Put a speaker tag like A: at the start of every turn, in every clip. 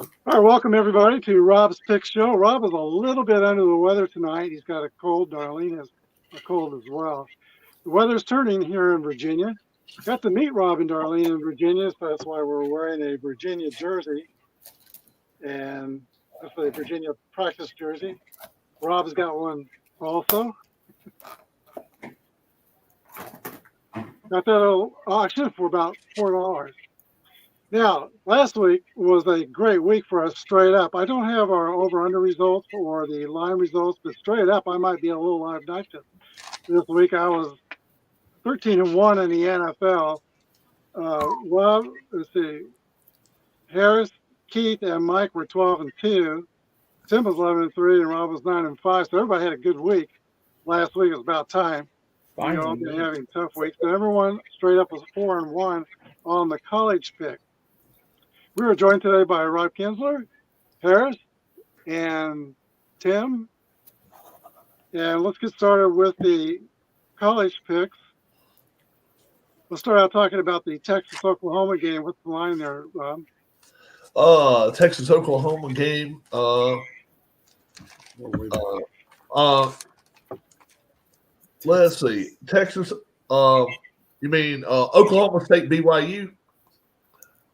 A: All right, welcome everybody to Rob's Pick Show. Rob is a little bit under the weather tonight. He's got a cold. Darlene has a cold as well. The weather's turning here in Virginia. Got to meet Rob and Darlene in Virginia, so that's why we're wearing a Virginia jersey, and that's a Virginia practice jersey. Rob's got one also. Got that at auction for about $4. Now, last week was a great week for us straight up. I don't have our over-under results or the line results, but straight up, I might be a little live digest. This week I was 13-1 in the NFL. Rob, let's see, Harris, Keith, and Mike were 12-2. Tim was 11-3, and Rob was 9-5. So everybody had a good week. Last week was about time. We all been having tough weeks, but everyone straight up was 4-1 on the college pick. We were joined today by Rob Kinsler, Harris, and Tim. And let's get started with the college picks. Let's start out talking about the Texas-Oklahoma game. What's the line there, Rob?
B: Texas-Oklahoma game. Let's see. Texas. You mean Oklahoma State BYU?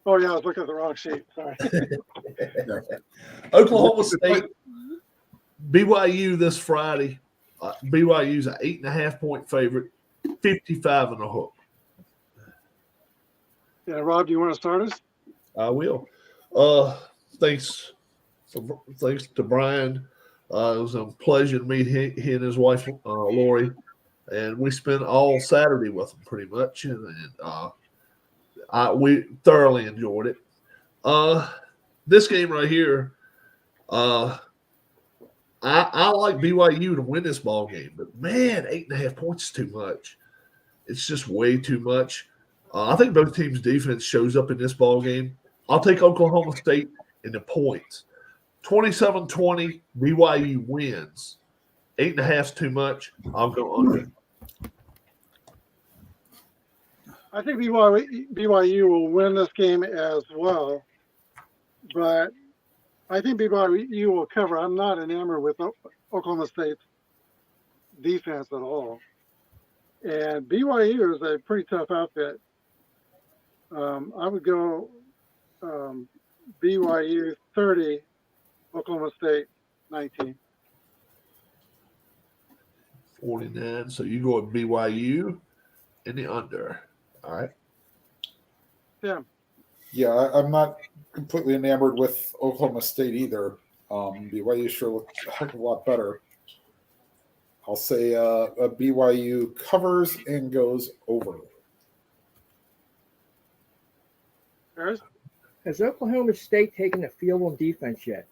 A: Oh yeah, I was looking at the wrong sheet. Sorry.
B: Oklahoma State BYU this Friday. BYU's an 8.5-point favorite, 55 and a hook.
A: Yeah, Rob, do you want to start us?
B: I will. Thanks to Brian. It was a pleasure to meet he and his wife, Lori, and we spent all Saturday with them pretty much, and we thoroughly enjoyed it. This game right here, I like BYU to win this ball game, but man, 8.5 points is too much. It's just way too much. I think both teams' defense shows up in this ball game. I'll take Oklahoma State in the points. 27-20, BYU wins. 8.5 is too much. I'll go under.
A: I think BYU will win this game as well, but I think BYU will cover. I'm not enamored with Oklahoma State's defense at all. And BYU is a pretty tough outfit. I would go BYU 30, Oklahoma State 19.
B: 49. So you go with BYU in the under. All right.
A: Yeah.
C: Yeah, I'm not completely enamored with Oklahoma State either. BYU sure looked a heck of a lot better. I'll say a BYU covers and goes over.
A: Harris?
D: Has Oklahoma State taken the field on defense yet?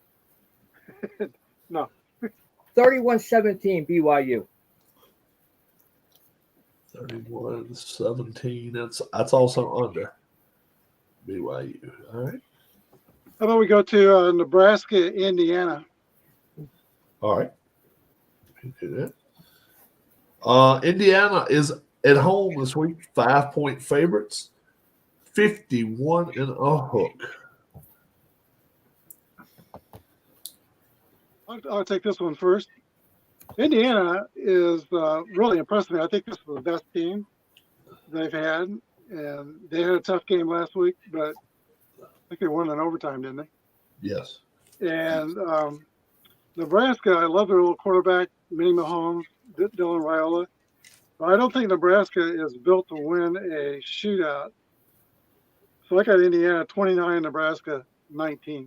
A: No.
D: 31-17 BYU.
B: 31-17. That's also under BYU. All right.
A: How about we go to Nebraska, Indiana?
B: All right. We can do that. Indiana is at home this week, 5-point favorites, 51 and a hook.
A: I'll take this one first. Indiana is really impressing me. I think this is the best team they've had, and they had a tough game last week, but I think they won in overtime, didn't they?
B: Yes.
A: And Nebraska, I love their little quarterback, Minnie Mahomes, Dylan Raiola. But I don't think Nebraska is built to win a shootout. So I got Indiana 29, Nebraska 19.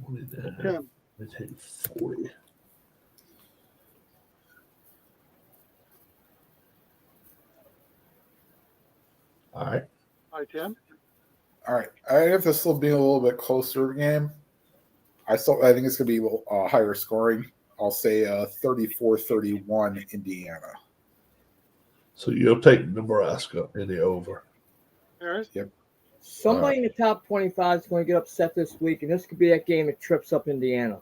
B: 29.
A: Tim.
B: I take 40. All right.
A: Hi, Tim.
C: All right. I have this will be a little bit closer game. I think it's going to be higher scoring. I'll say 34-31 Indiana.
B: So you'll take Nebraska in the over.
A: Harris?
C: Yep.
D: Somebody in the top 25 is going to get upset this week, and this could be that game that trips up Indiana.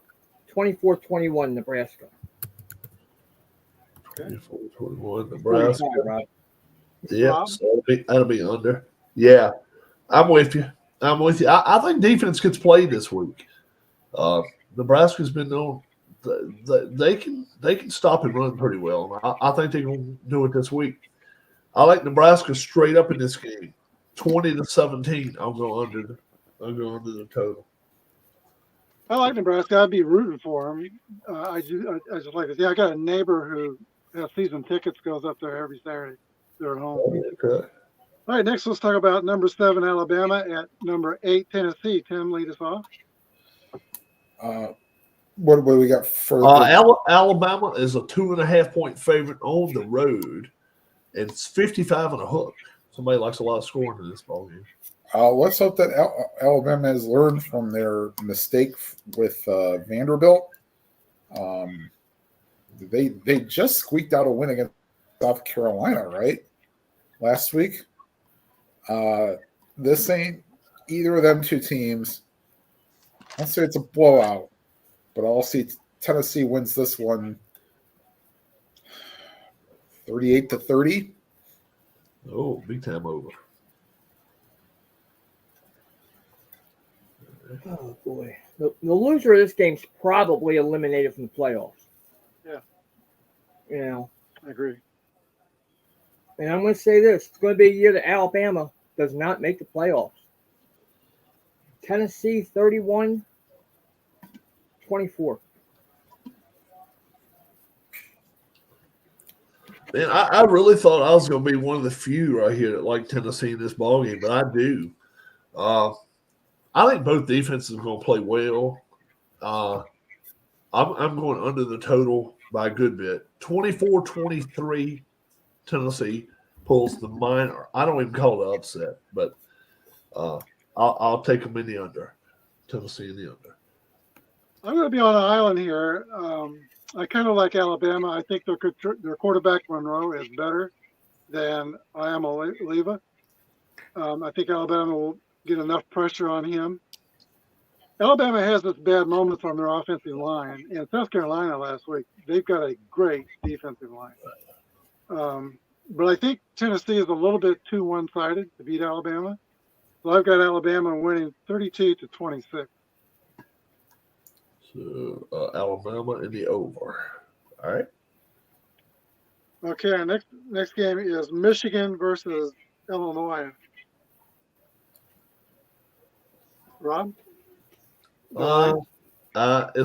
D: 24-21 Nebraska.
B: 24-21 Nebraska.
D: Rob.
B: Yeah, so that'll be under. Yeah, I'm with you. I'm with you. I think defense gets played this week. Nebraska's been known they can stop and run pretty well. I think they're going to do it this week. I like Nebraska straight up in this game, 20-17. I'll go under the total.
A: I like Nebraska. I'd be rooting for them. I just like to see. I got a neighbor who has season tickets, goes up there every Saturday. They're at home.
B: Okay.
A: All right, next let's talk about number 7 Alabama at number 8 Tennessee. Tim, lead us off.
C: What do we got for
B: Alabama is a 2.5-point favorite on the road, and it's 55 and a hook. Somebody likes a lot of scoring in this ball game.
C: Let's hope that Alabama has learned from their mistake with Vanderbilt. They just squeaked out a win against South Carolina, right? Last week. This ain't either of them two teams. I'll say it's a blowout, but I'll see Tennessee wins this one 38-30.
B: Oh, big time over.
D: Oh boy, the loser of this game's probably eliminated from the playoffs.
A: Yeah.
D: You know,
A: I agree.
D: and I'm going to say this: it's going to be a year that Alabama does not make the playoffs. Tennessee 31-24.
B: Man, I really thought I was going to be one of the few right here that like Tennessee in this ballgame, but I do. I think both defenses are going to play well. I'm going under the total by a good bit. 24-23 Tennessee pulls the minor. I don't even call it upset, but I'll take them in the under. Tennessee in the under.
A: I'm going to be on an island here. I kind of like Alabama. I think their quarterback Monroe is better than Leva. I think Alabama will get enough pressure on him. Alabama has its bad moments on their offensive line. And South Carolina last week, they've got a great defensive line. But I think Tennessee is a little bit too one-sided to beat Alabama. So I've got Alabama winning 32-26.
B: So Alabama in the over. All right.
A: Okay, our next game is Michigan versus Illinois. Rob?
B: Let's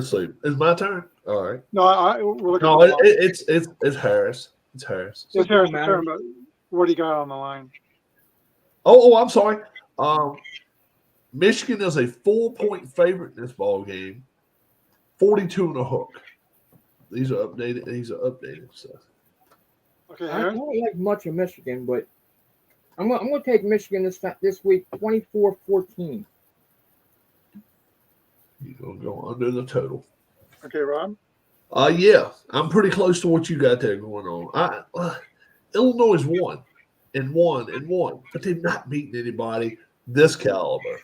B: see. It's my turn. All right.
A: No, we're looking
B: No,
A: at the line.
B: it's Harris. It's Harris.
A: It's Harris' turn, but what do you got on the line?
B: Oh, I'm sorry. Michigan is a 4-point favorite in this ball game. 42 and a hook. These are updated stuff.
A: Okay,
D: I
A: Harris?
D: don't like much of Michigan, but I'm going to take Michigan this week 24-14.
B: You're going to go under the total.
A: Okay, Rob?
B: Yeah, I'm pretty close to what you got there going on. Illinois won, but they've not beaten anybody this caliber.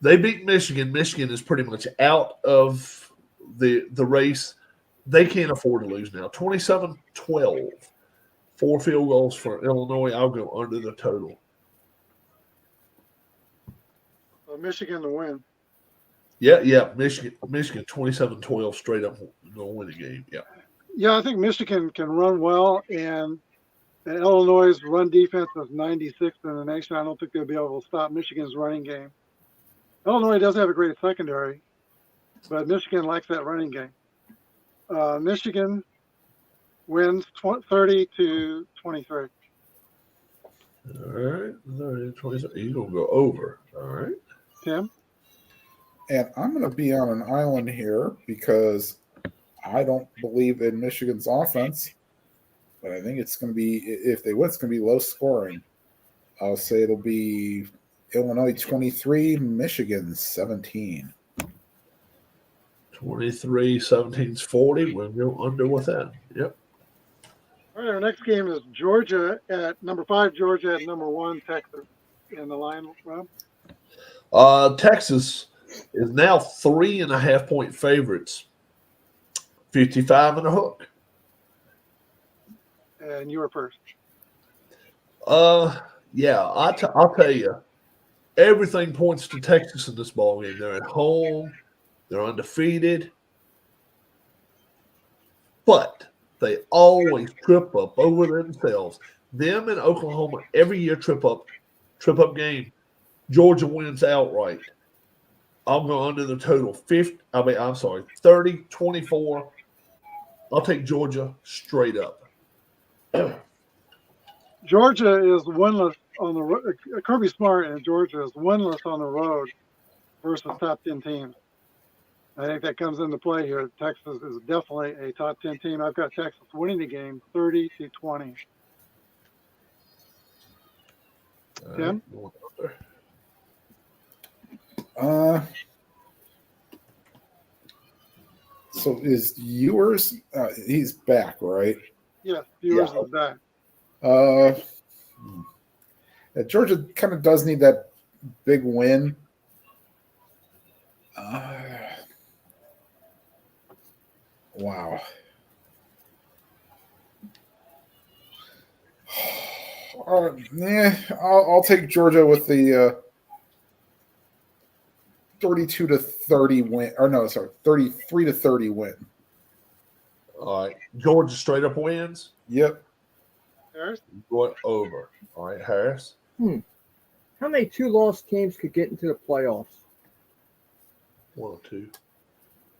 B: They beat Michigan. Michigan is pretty much out of the race. They can't afford to lose now. 27-12. 4 field goals for Illinois. I'll go under the total.
A: Michigan to win.
B: Yeah. Michigan 27-12 straight up going to win the game. Yeah.
A: Yeah, I think Michigan can run well, and Illinois' run defense is 96th in the nation. I don't think they'll be able to stop Michigan's running game. Illinois does have a great secondary, but Michigan likes that running game. Michigan wins 30-23.
B: All right. 30-27. He's going to go over. All right.
A: Tim?
C: And I'm going to be on an island here because I don't believe in Michigan's offense, but I think it's going to be, if they win, it's going to be low scoring. I'll say it'll be Illinois 23, Michigan 17.
B: 23-17's 40. We'll go under with that. Yep.
A: All right, our next game is Georgia at number 5, Georgia at number 1, Texas. In the line, Rob?
B: Texas is now 3.5-point favorites. 55 and a hook.
A: And you were first.
B: Yeah, I'll tell you. everything points to Texas in this ball game. They're at home. They're undefeated. But they always trip up over themselves. Them and Oklahoma every year trip up game. Georgia wins outright. I'm going under the total 30-24. I'll take Georgia straight up.
A: Georgia is winless on the road. Kirby Smart and Georgia is winless on the road versus top 10 teams. I think that comes into play here. Texas is definitely a top 10 team. I've got Texas winning the game 30-20. Tim?
C: So is yours? He's back, right?
A: Yes, viewers is back.
C: Georgia kind of does need that big win. Wow. I'll take Georgia with the 32-30 win. Or no, sorry, 33-30 win.
B: All right. Georgia straight up wins.
C: Yep.
A: Harris?
B: Going over. All right, Harris.
D: How many 2-loss teams could get into the playoffs?
B: 1 or 2.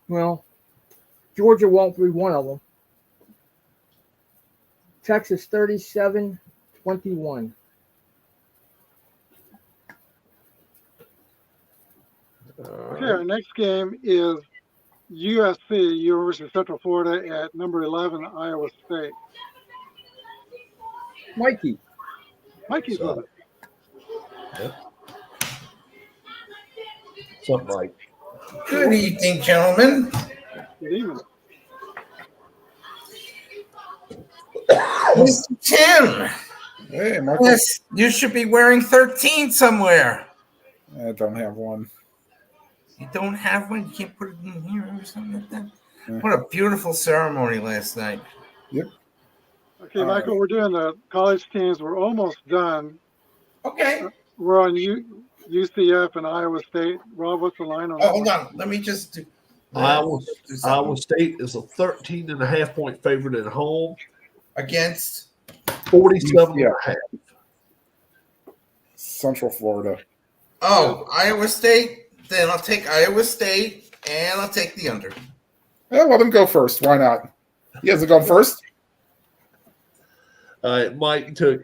D: Well, Georgia won't be one of them. Texas 37-21.
A: Okay, our next game is USC, University of Central Florida, at number 11, Iowa State.
D: Mikey's
A: with it.
B: Yeah. Something like.
E: Good evening, gentlemen.
A: Good evening.
E: Mr. Tim.
C: Hey, Michael.
E: Yes, you should be wearing 13 somewhere.
C: I don't have one.
E: You don't have one? You can't put it in here or something like that?
C: Yeah.
E: What a beautiful ceremony last night.
C: Yep.
A: Okay, Michael, we're doing the college teams. We're almost done.
E: Okay.
A: We're on UCF and Iowa State. Rob, what's the line on
E: Oh,
A: that?
E: hold on. Let me just do.
B: Iowa
E: do something.
B: State is a 13.5-point favorite at home.
E: Against
B: 47.5.
C: Central Florida.
E: Oh, Iowa State. Then I'll take Iowa State and I'll take the under.
C: Yeah, let him go first. Why not? He hasn't gone first.
B: All right, Mike took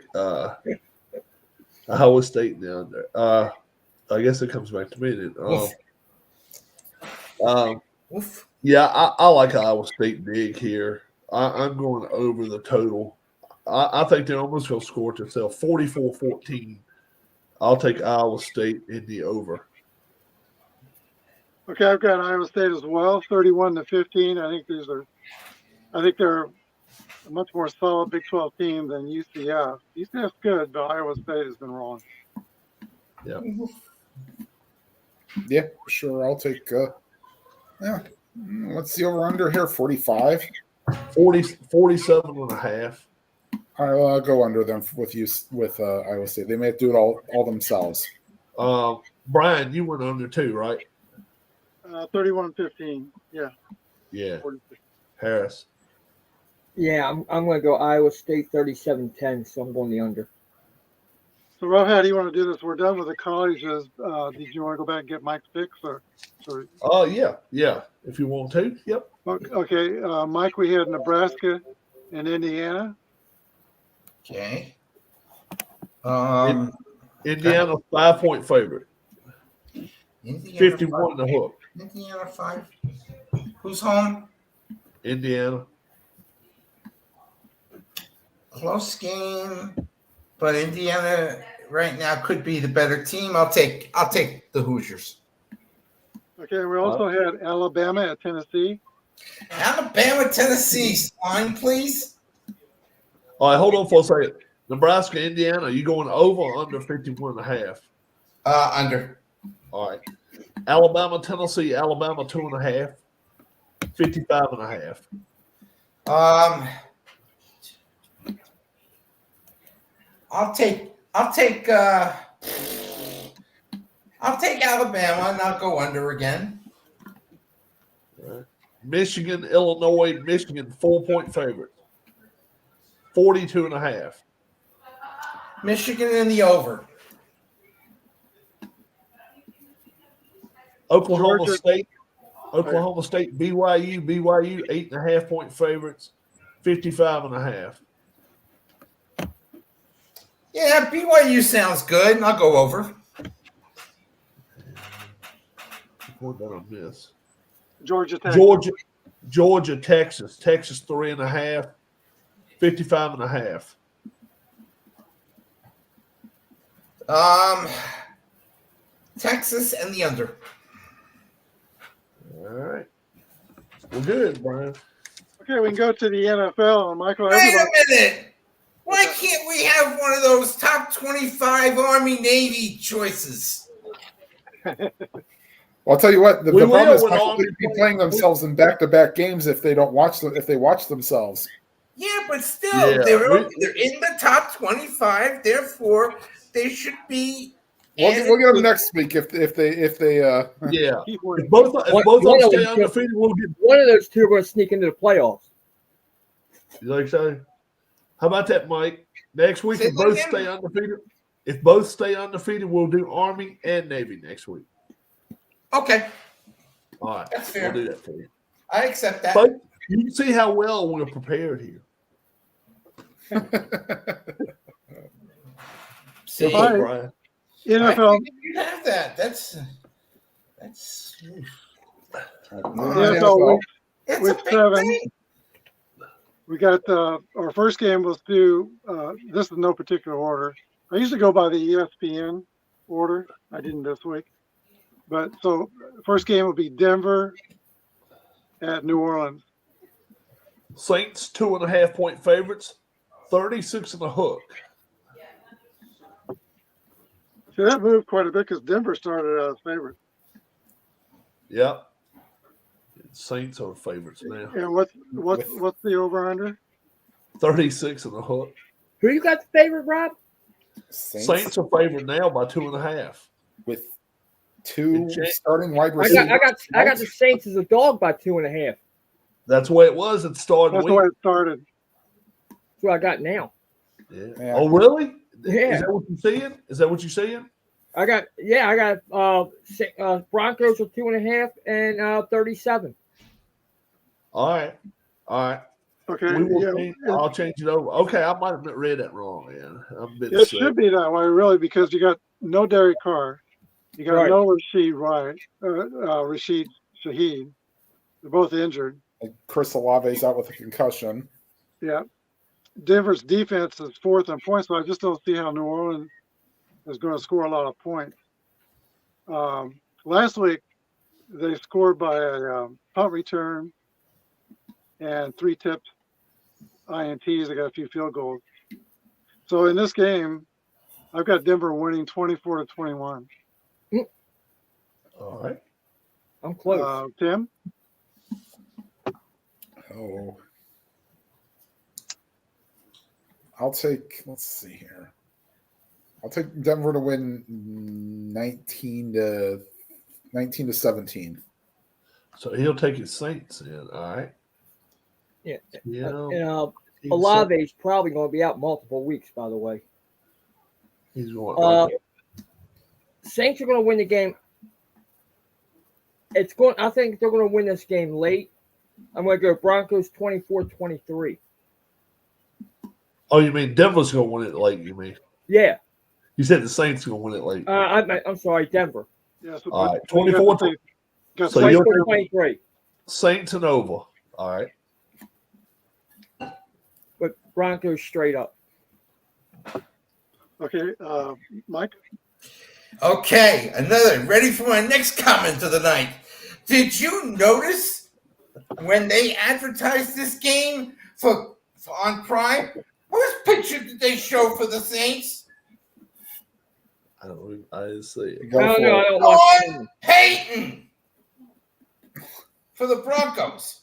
B: Iowa State down there. I guess it comes back to me then.
E: Oof.
B: Yeah, I like Iowa State big here. I'm going over the total. I think they're almost going to score to themselves 44-14. I'll take Iowa State in the over.
A: Okay, I've got Iowa State as well, 31-15. I think they're a much more solid Big 12 team than UCF. UCF's good, but Iowa State has been wrong.
C: Yeah, sure. I'll take. What's the over under here? 45.
B: 47.5.
C: I'll go under them with Iowa State. They may do it all themselves.
B: Brian, you went under too, right?
A: 31-15. Yeah.
B: Yeah.
A: 40.
B: Harris.
D: Yeah, I'm going to go Iowa State 37-10, so I'm going the under.
A: So, Rob, how do you want to do this? We're done with the colleges. Did you want to go back and get Mike's picks?
B: Yeah. If you want to, yep.
A: Okay, Mike, we had Nebraska and Indiana.
E: Okay.
B: Indiana 5-point favorite.
E: Indiana
B: 51 the hook.
E: Indiana 5. Who's home?
B: Indiana.
E: Close game, but Indiana right now could be the better team. I'll take the Hoosiers.
A: Okay, we also had Alabama at Tennessee.
E: Alabama, Tennessee, line, please.
B: All right, hold on for a second. Nebraska, Indiana, are you going over or under 51.5?
E: Under.
B: All right. Alabama, Tennessee, Alabama 2.5, 55.5.
E: I'll take I'll take Alabama and I'll go under again.
B: Michigan, Illinois, Michigan 4-point favorites. 42.5.
E: Michigan in the over.
B: Oklahoma
A: Georgia.
B: State, BYU, 8.5-point favorites. 55.5.
E: Yeah, BYU sounds good, and I'll go over.
B: What did I miss?
A: Georgia Tech.
B: Georgia, Texas. Texas 3.5. 55.5.
E: Texas and the under.
B: All right. Well, good, Brian.
A: Okay, we can go to the NFL. Michael,
E: Wait
A: everybody,
E: a minute. Why can't we have one of those top 25 Army Navy choices?
C: Well, I'll tell you what. The
B: We
C: problem
B: will
C: is
B: when
C: Michael,
B: Army
C: they'd be playing themselves in back-to-back games if they don't watch them. If they watch themselves.
E: Yeah, but still,
B: Yeah,
E: they're in the top 25. Therefore, they should be.
C: We'll get them next week if they.
B: Yeah.
A: keep
B: If
A: winning.
B: both of
D: One
B: them
D: of
B: stay
D: them-
B: undefeated, we'll get.
D: One of those two are going to sneak into the playoffs.
B: You like so? How about that, Mike? Next week,
E: Say
B: if
E: that
B: both
E: again.
B: stay undefeated, we'll do Army and Navy next week.
E: Okay,
B: All right,
E: That's fair.
B: We'll do that for you.
E: I accept that.
B: But you can see how well we're prepared here.
E: See,
B: Good
A: All
B: luck,
A: right.
B: Brian.
A: NFL.
E: you have that. That's.
A: NFL week,
E: It's
A: Week
E: a big
A: 7.
E: thing.
A: We got our first game was due. This is no particular order. I usually go by the ESPN order. I didn't this week. But so first game will be Denver at New Orleans.
B: Saints 2.5-point favorites, 36 and a hook.
A: See, that moved quite a bit because Denver started as favorite.
B: Yep. Saints are favorites now.
A: And what's the over under?
B: 36 and a hook.
D: Who you got the favorite, Rob?
B: Saints are favored now by 2.5.
C: with two
B: Jay-
C: starting wide
D: I
C: receivers.
D: got the Saints as a dog by 2.5.
B: That's the way it was at the start of
A: That's
B: the
A: the way
B: week.
A: it started.
D: That's what I got now.
B: Yeah.
C: Yeah.
B: Oh, really?
D: Yeah.
B: Is that what you're seeing? Is that what you're seeing?
D: I got Broncos with 2.5 and 37.
B: All right. All right.
A: Okay.
B: We will
A: Yeah,
B: change, I'll change it over. Okay, I might have read that wrong, man. I'm a bit
A: it
B: sick.
A: should be that way, really, because you got no Derek Carr, you got
D: Right.
A: no Rashid Shaheed. They're both injured.
C: Chris Olave's out with a concussion.
A: Yeah. Denver's defense is fourth in points, so I just don't see how New Orleans is going to score a lot of points. Last week, they scored by a punt return and 3 tipped INTs. They got a few field goals. So in this game, I've got Denver winning 24-21.
B: All right.
D: I'm close.
A: Tim?
C: Oh. I'll take, let's see here. I'll take Denver to win 19 to 17.
B: So he'll take his Saints in. All right.
D: Yeah.
B: Yeah.
D: And Olave's probably going to be out multiple weeks, by the way.
B: He's going.
D: Saints are going to win the game. I think they're going to win this game late. I'm going to go Broncos 24-23.
B: Oh, you mean Denver's going to win it late? You mean
D: Yeah.
B: you said the Saints going to win it late?
D: I'm sorry, Denver.
A: Yeah, so
B: All right,
A: but you
B: 24
A: got
B: So
A: Saints
B: you're-
A: winning-
D: 23.
B: Saints and over. All right.
D: But Broncos straight up.
A: Okay, Mike?
E: Okay, ready for my next comment of the night. Did you notice when they advertised this game for on Prime? What picture did they show for the Saints?
B: I didn't see it.
C: Go
D: I don't
C: for
D: know. I
C: it.
D: don't watch
E: Sean Payton for the Broncos.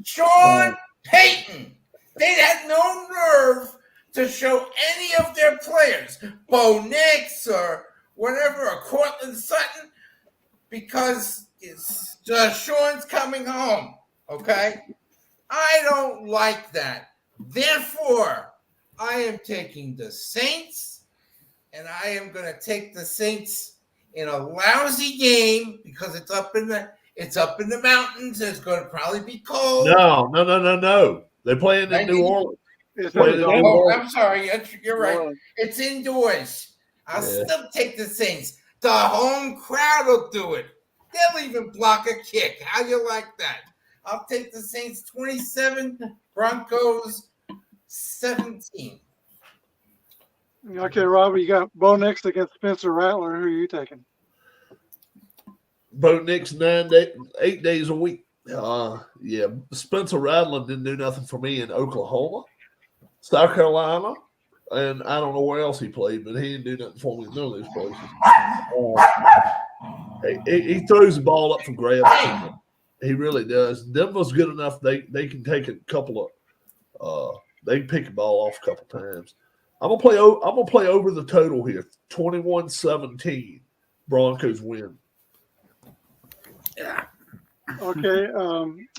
E: Sean Payton. They had no nerve to show any of their players, Bo Nix or whatever, or Cortland Sutton, because it's Sean's coming home. Okay? I don't like that. Therefore, I am taking the Saints, and I am going to take the Saints in a lousy game because it's up in the mountains. It's going to probably be cold.
B: No. They're playing in New Orleans.
A: It's
B: Wait,
A: in the
B: wait,
A: dome.
E: Oh, I'm sorry. You're right.
A: Well,
E: It's indoors. I'll
B: Yeah.
E: still take the Saints. The home crowd will do it. They'll even block a kick. How you like that? I'll take the Saints 27, Broncos 17.
A: Okay, Robert, you got Bo Nix against Spencer Rattler. Who are you taking?
B: Bo Nix 8 days a week. Yeah, Spencer Rattler didn't do nothing for me in Oklahoma, South Carolina, and I don't know where else he played, but he didn't do nothing for me in none of those places. He throws the ball up for grabs. He really does. Denver's good enough; they can take a couple of they can pick the ball off a couple times. I'm gonna play over the total here, 21-17. Broncos win.
A: Okay,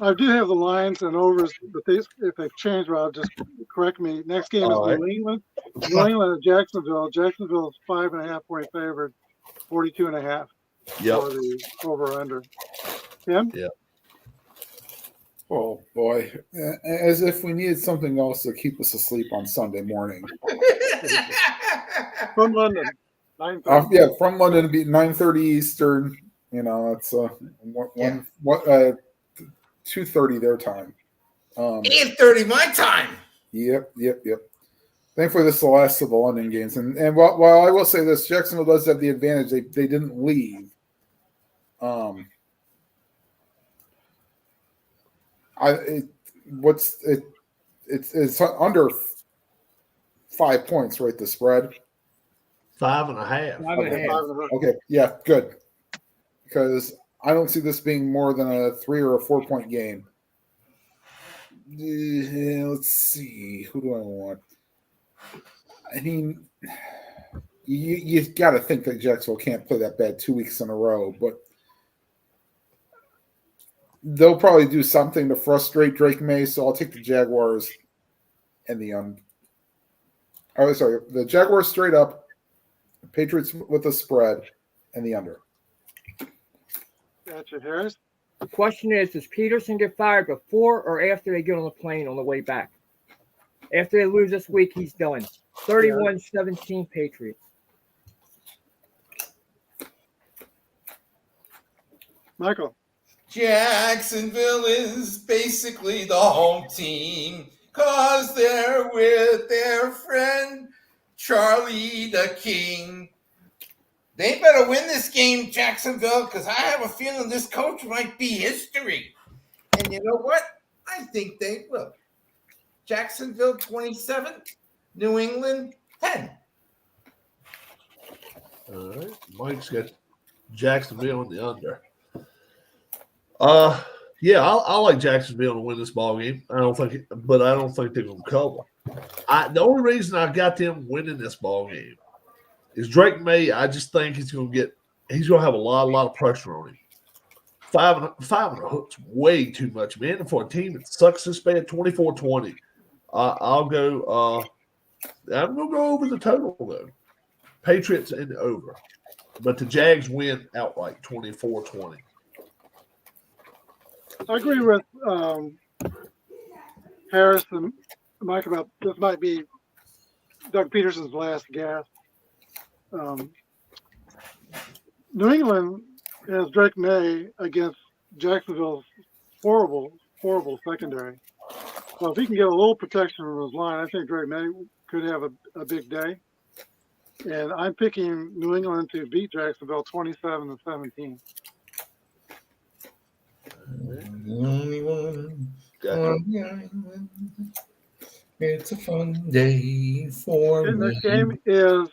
A: I do have the lines and overs, but if they've changed, Rob, just correct me. Next game is
B: All right.
A: New England. New England at Jacksonville. Jacksonville is 5.5 point favored, 42.5
B: Yep.
A: for the over under. Tim?
C: Oh boy, as if we needed something else to keep us asleep on Sunday morning.
A: From London. 9:30.
C: Yeah, from London to be 9:30 Eastern. You know, it's 2:30 their time.
E: 8:30 my time.
C: Yep. Thankfully, this is the last of the London games, and while I will say this, Jacksonville does have the advantage; they didn't leave. It's under 5 points, right? The spread.
B: 5.5.
D: 5.5.
C: Okay, yeah, good. Because I don't see this being more than a 3 or a 4 point game. Let's see. Who do I want? I mean, you got to think that Jacksonville can't play that bad 2 weeks in a row, but they'll probably do something to frustrate Drake May. So I'll take the Jaguars and the the Jaguars straight up, Patriots with a spread, and the under.
A: Gotcha, Harris.
D: The question is, does Peterson get fired before or after they get on the plane on the way back? After they lose this week, he's done. 31-17 Patriots.
A: Michael.
E: Jacksonville is basically the home team because they're with their friend Charlie the King. They better win this game, Jacksonville, because I have a feeling this coach might be history. And you know what? I think they will. Jacksonville 27, New England 10.
B: All right. Mike's got Jacksonville in the under. Yeah, I like Jacksonville to win this ball game. I don't think they're going to cover. The only reason I got them winning this ball game is Drake May. I just think he's going to have a lot of pressure on him. Five and a hook's way too much, man. And for a team that sucks this bad, 24-20. I'm going to go over the total though. Patriots in the over, but the Jags win outright, 24-20.
A: I agree with Harris and Mike about this might be Doug Peterson's last gasp. New England has Drake May against Jacksonville's horrible secondary. So if he can get a little protection from his line, I think Drake May could have a big day. And I'm picking New England to beat Jacksonville 27-17.
E: The only one.
B: Gotcha.
E: It's a fun day for
A: And
E: me.
A: this game is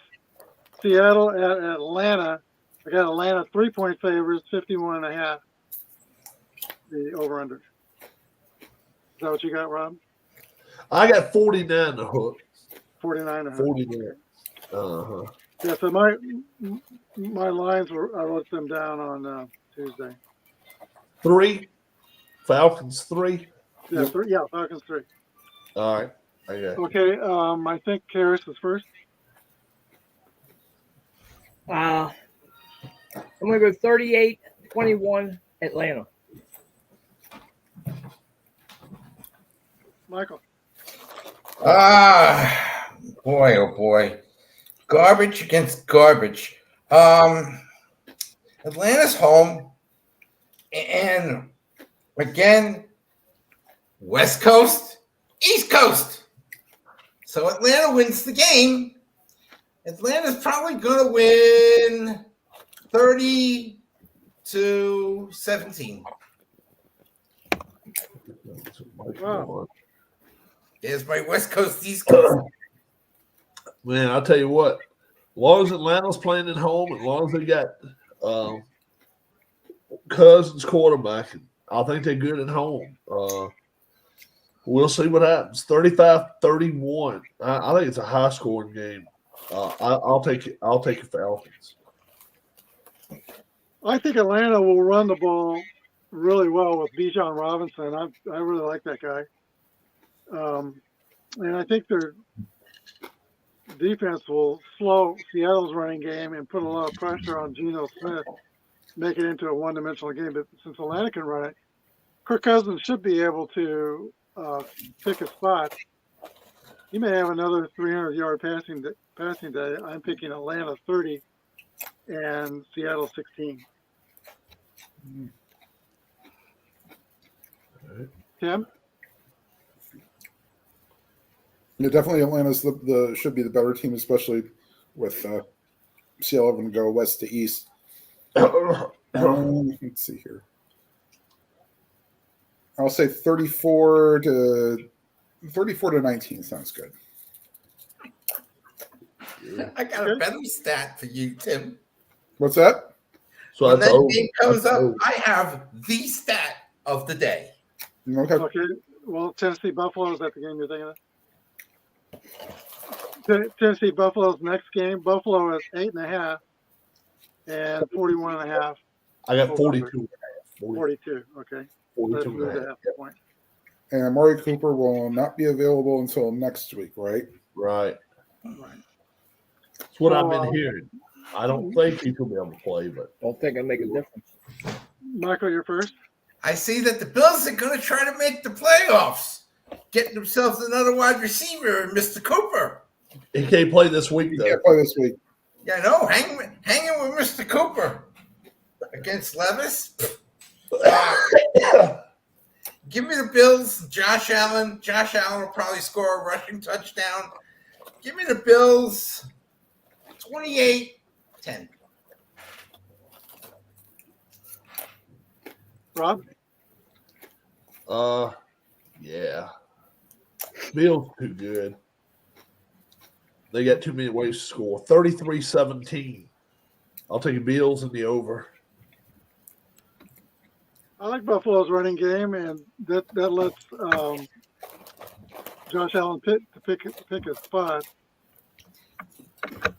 A: Seattle at Atlanta. I got Atlanta 3-point favorites, 51.5. The over under. Is that what you got, Rob?
B: I got 49 to hook.
A: 49.5.
B: 49. Uh-huh.
A: Yeah, so my lines were, I wrote them down on Tuesday.
B: 3. Falcons 3.
A: Yeah,
C: Yep.
A: Falcons 3.
B: All right. I got you.
A: Okay, I think Karras is first.
D: I'm going to go 38-21 Atlanta.
A: Michael.
E: Ah, boy, oh boy. Garbage against garbage. Atlanta's home. And again, West Coast, East Coast. So Atlanta wins the game. Atlanta's probably going to win 30-17.
A: Wow.
E: There's my West Coast, East Coast.
B: Man, I'll tell you what. As long as Atlanta's playing at home, as long as they got Cousins quarterbacking, I think they're good at home. We'll see what happens. 35-31. I think it's a high-scoring game. I'll take it. I'll take the Falcons.
A: I think Atlanta will run the ball really well with Bijan Robinson. I really like that guy. And I think their defense will slow Seattle's running game and put a lot of pressure on Geno Smith, make it into a one-dimensional game. But since Atlanta can run it, Kirk Cousins should be able to pick a spot. He may have another 300-yard passing day. I'm picking Atlanta 30 and Seattle 16. Tim?
C: Yeah, definitely Atlanta's the should be the better team, especially with Seattle having to go west to east. Let's see here. I'll say 34 to 19 sounds good.
E: I got a better stat for you, Tim.
C: What's that?
B: So
E: When
B: that's
E: that
B: over.
E: game comes
B: That's
E: up,
B: over.
E: I have the stat of the day.
C: Okay.
A: Okay. Well, Tennessee Buffalo, is that the game you're thinking of? Tennessee Buffalo's next game. Buffalo is 8.5 and 41.5.
B: I got 42.
A: 42. Okay. That's
B: 42
A: moved
B: and a
A: a
B: half.
A: half point.
C: And Amari Cooper will not be available until next week, right?
B: Right. That's what I've
A: So,
B: been hearing. I don't think he could be able to play, but
D: Don't think it'll make a difference.
A: Michael, you're first.
E: I see that the Bills are going to try to make the playoffs, getting themselves another wide receiver, Mr. Cooper.
B: he can't play this week
C: He
B: though.
C: can't play this week.
E: Yeah, no, hanging with Mr. Cooper against Levis. Give me the Bills, Josh Allen. Josh Allen will probably score a rushing touchdown. Give me the Bills 28-10.
A: Rob?
B: Yeah. Bills too good. They got too many ways to score. 33-17. I'll take the Bills in the over.
A: I like Buffalo's running game, and that lets Josh Allen pick a spot.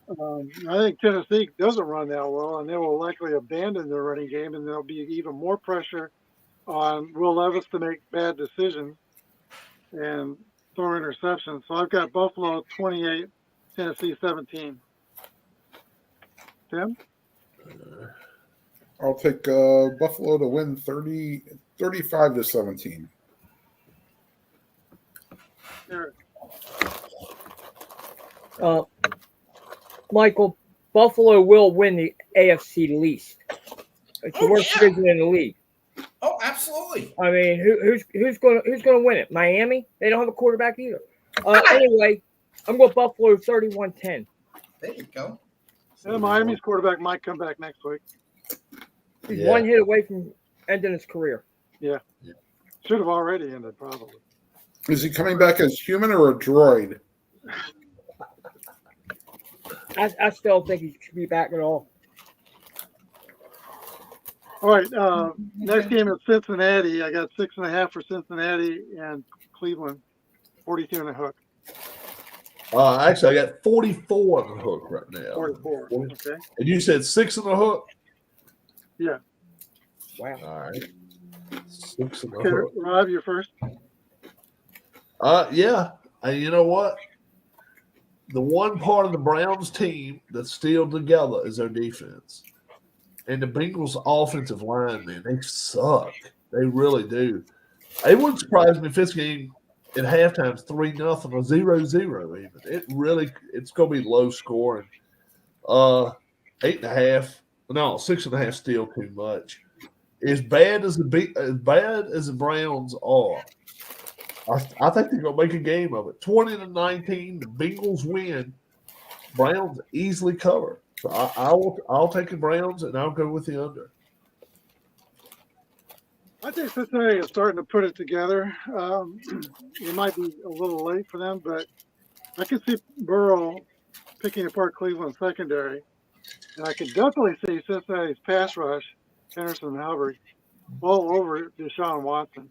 A: I think Tennessee doesn't run that well, and they will likely abandon their running game, and there'll be even more pressure on Will Levis to make bad decisions and throw interceptions. So I've got Buffalo 28, Tennessee 17. Tim?
C: I'll take Buffalo to win 35-17.
A: Eric?
D: Michael, Buffalo will win the AFC least. It's the
E: Oh,
D: worst
E: yeah.
D: division in the league.
E: Oh, absolutely.
D: I mean, who's going to win it? Miami? They don't have a quarterback either. Anyway, I'm going Buffalo 31-10.
E: There you go.
A: Yeah, Miami's quarterback might come back next week.
D: He's
B: Yeah.
D: one hit away from ending his career.
A: Should have already ended, probably.
C: Is he coming back as human or a droid?
D: I still think he should be back at all.
A: All right, next game is Cincinnati. I got 6.5 for Cincinnati and Cleveland, 42 and a hook.
B: Actually, I got 44 on the hook right now.
A: 44. Okay.
B: And you said 6 on the hook?
A: Yeah.
D: Wow.
B: All right. 6 on the
A: Okay,
B: hook.
A: Rob, you're first.
B: Yeah. And you know what? The one part of the Browns team that's still together is their defense. And the Bengals' offensive line, man, they suck. They really do. It wouldn't surprise me if this game at halftime is 3-0 or 0-0 even. It's going to be low scoring. 8.5. No, 6.5 still too much. As bad as the Browns are, I think they're gonna make a game of it. 20-19, the Bengals win. Browns easily cover. So I'll take the Browns and I'll go with the under.
A: I think Cincinnati is starting to put it together. It might be a little late for them, but I can see Burrow picking apart Cleveland's secondary. And I can definitely see Cincinnati's pass rush, Henderson and Hubbard, all over Deshaun Watson.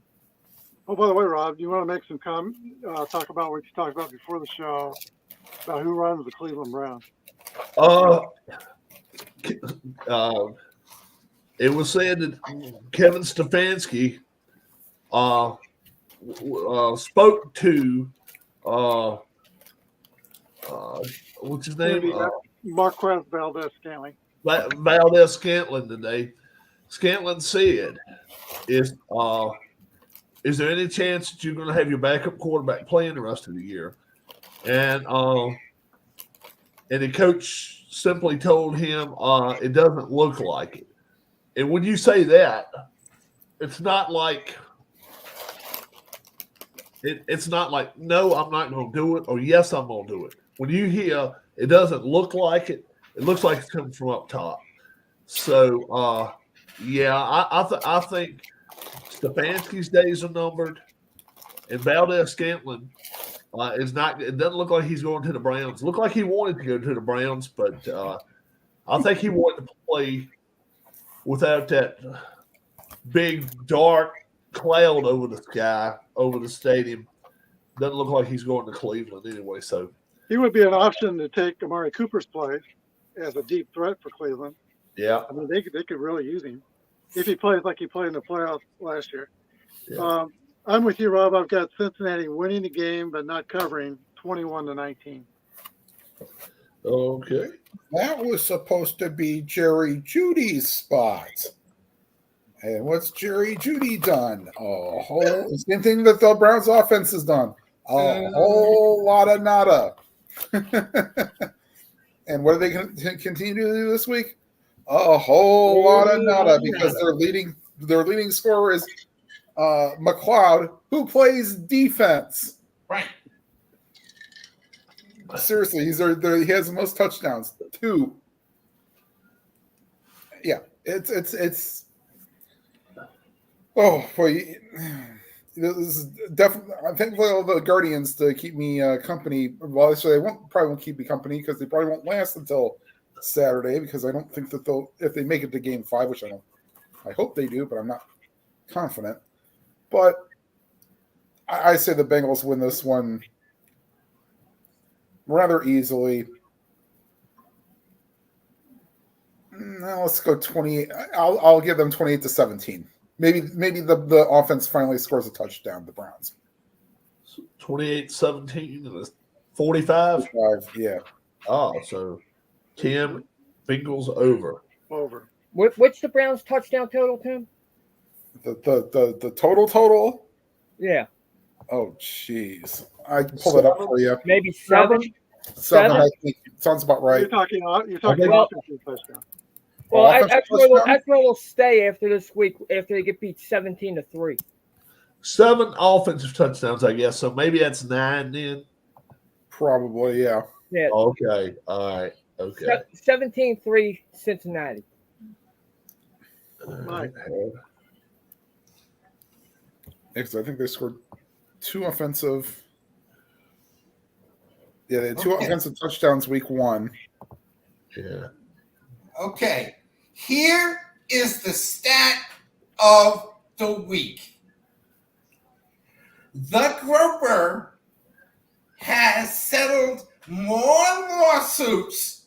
A: Oh, by the way, Rob, do you want to make some talk about what you talked about before the show about who runs the Cleveland Browns?
B: It was said that Kevin Stefanski spoke to what's his name?
A: Marquez Valdez-Scantling.
B: Valdez-Scantling today. Scantling said, "Is there any chance that you're going to have your backup quarterback playing the rest of the year?" And the coach simply told him, "It doesn't look like it." And when you say that, it's not like it's not like no, I'm not going to do it, or yes, I'm going to do it. When you hear it doesn't look like it, it looks like it's coming from up top. So yeah, I think Stefanski's days are numbered, and Valdez-Scantling is not. It doesn't look like he's going to the Browns. Looked like he wanted to go to the Browns, but I think he wanted to play without that big dark cloud over the sky, over the stadium. Doesn't look like he's going to Cleveland anyway. So
A: he would be an option to take Amari Cooper's place as a deep threat for Cleveland.
B: yeah,
A: I mean, they could really use him if he plays like he played in the playoffs last year.
B: yeah.
A: I'm with you, Rob. I've got Cincinnati winning the game but not covering, 21-19.
B: Okay.
C: That was supposed to be Jerry Judy's spot. And what's Jerry Judy done? Same thing that the Browns offense has done. A whole lot of nada. And what are they going to continue to do this week? A whole lot of nada, because their leading scorer is McLeod, who plays defense.
E: Right.
C: Seriously, he has the most touchdowns, 2. Yeah, it's. Oh boy, this is definitely. I'm thankful all the Guardians to keep me company. Well, so they probably won't keep me company because they probably won't last until Saturday, because I don't think that if they make it to Game 5, which I hope they do, but I'm not confident. But I say the Bengals win this one rather easily. Now let's go 28. I'll give them 28-17. Maybe the offense finally scores a touchdown. The Browns.
B: 28-17, 45.
C: Yeah.
B: Oh, so Tim, Bengals over.
A: Over.
D: What's the Browns' touchdown total, Tim?
C: The total.
D: Yeah,
C: Oh, jeez. I can pull it up for you.
D: maybe 7.
C: 7, I think. Sounds about right.
A: You're talking offensive touchdown.
D: Well,
C: Offensive
D: that's where we'll stay after this week, after they get beat 17-3.
B: 7 offensive touchdowns, I guess. So maybe that's 9 then.
C: Probably, yeah.
D: Yeah,
B: Okay. All right. Okay.
D: 17-3 Cincinnati.
A: Right.
C: Because I think they scored 2 offensive. Yeah, they had 2 offensive touchdowns week 1.
B: Yeah.
E: Okay, here is the stat of the week. The Groper has settled more lawsuits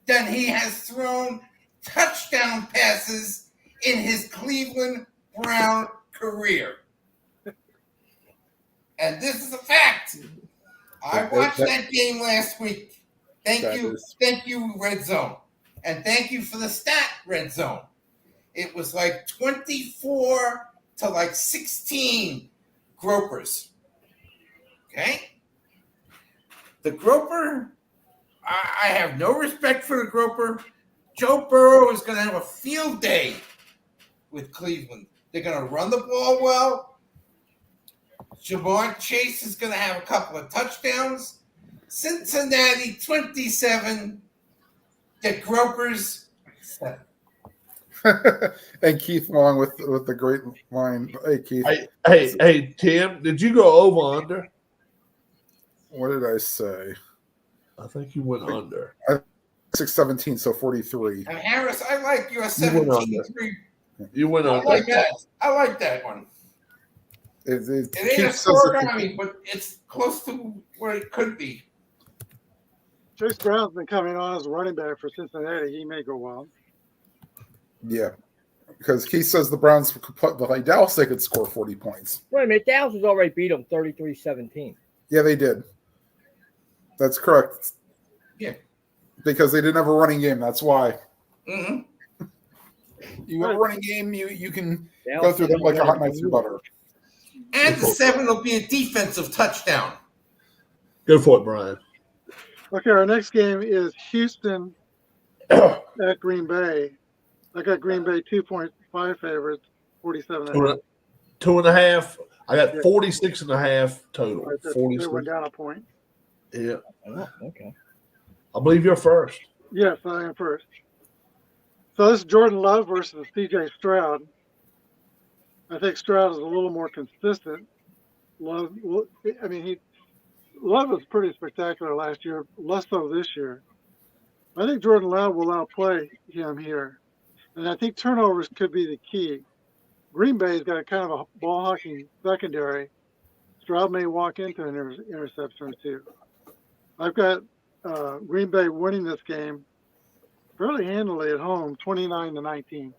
E: than he has thrown touchdown passes in his Cleveland Brown career. And this is a fact. I watched that game last week. Thank you, Red Zone. And thank you for the stat, Red Zone. It was like 24 to like 16 gropers. Okay? The groper, I have no respect for the groper. Joe Burrow is going to have a field day with Cleveland. They're going to run the ball well. Jamar Chase is going to have a couple of touchdowns. Cincinnati 27, the Gropers 7.
C: And Keith Long with the great line. Hey, Keith.
B: Hey, Tim, did you go over under?
C: What did I say?
B: I think you went under.
C: 617, so 43.
E: And Harris, I like your
B: You went
E: 17-3.
B: You went
E: I
B: under.
E: like that. I like that one.
C: It
E: It
C: Keith
E: ain't a
C: says
E: scoregami, but it's close to where it could be.
A: Chase Brown's been coming on as a running back for Cincinnati. He may go well.
C: yeah, because Keith says the Browns could put like Dallas, they could score 40 points.
D: Wait a minute. Dallas has already beat them 33-17.
C: Yeah, they did. That's correct.
E: Yeah.
C: Because they didn't have a running game. That's why.
E: Mm-hmm.
C: You have a running game, you can go
D: Dallas
C: through them like a hot knife
D: has
C: through butter.
E: And the 7 will be a defensive touchdown.
B: Go for it, Brian.
A: Okay, our next game is Houston at Green Bay. I got Green Bay 2.5 favorites, 47.
B: 2.5. I got
A: Yeah.
B: 46.5 total.
A: Right, they
B: 46.
A: went down a point.
B: Yeah.
D: Oh, okay.
B: I believe you're first.
A: Yes, I am first. So this is Jordan Love versus CJ Stroud. I think Stroud is a little more consistent. Love was pretty spectacular last year, less so this year. I think Jordan Love will outplay him here. And I think turnovers could be the key. Green Bay's got a kind of a ball hawking secondary. Stroud may walk into an interception or two. I've got Green Bay winning this game fairly handily at home, 29-19.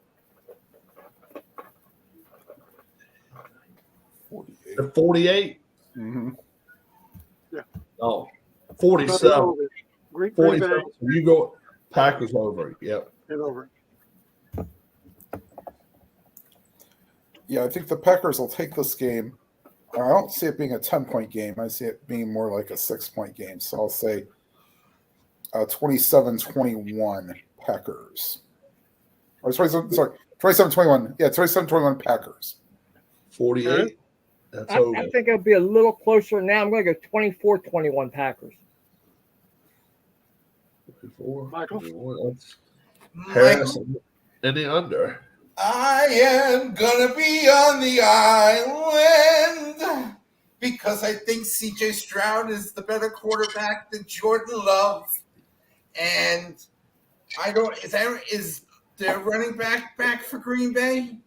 B: 48.
C: Mm-hmm.
B: Oh, 47.
A: Green
B: 47.
A: Bay
B: So you go Packers over. Yep.
A: get over.
C: Yeah, I think the Packers will take this game. I don't see it being a 10-point game. I see it being more like a 6-point game. So I'll say 27-21 Packers. Or 27-21. Yeah, 27-21 Packers.
B: 48. That's
D: I
B: over.
D: think it'll be a little closer now. I'm going to go 24-21 Packers.
B: 54,
A: Michael?
B: 51. That's
E: Michael,
B: Harrison. And the under.
E: I am gonna be on the island because I think CJ Stroud is the better quarterback than Jordan Love. And I don't is their running back for Green Bay?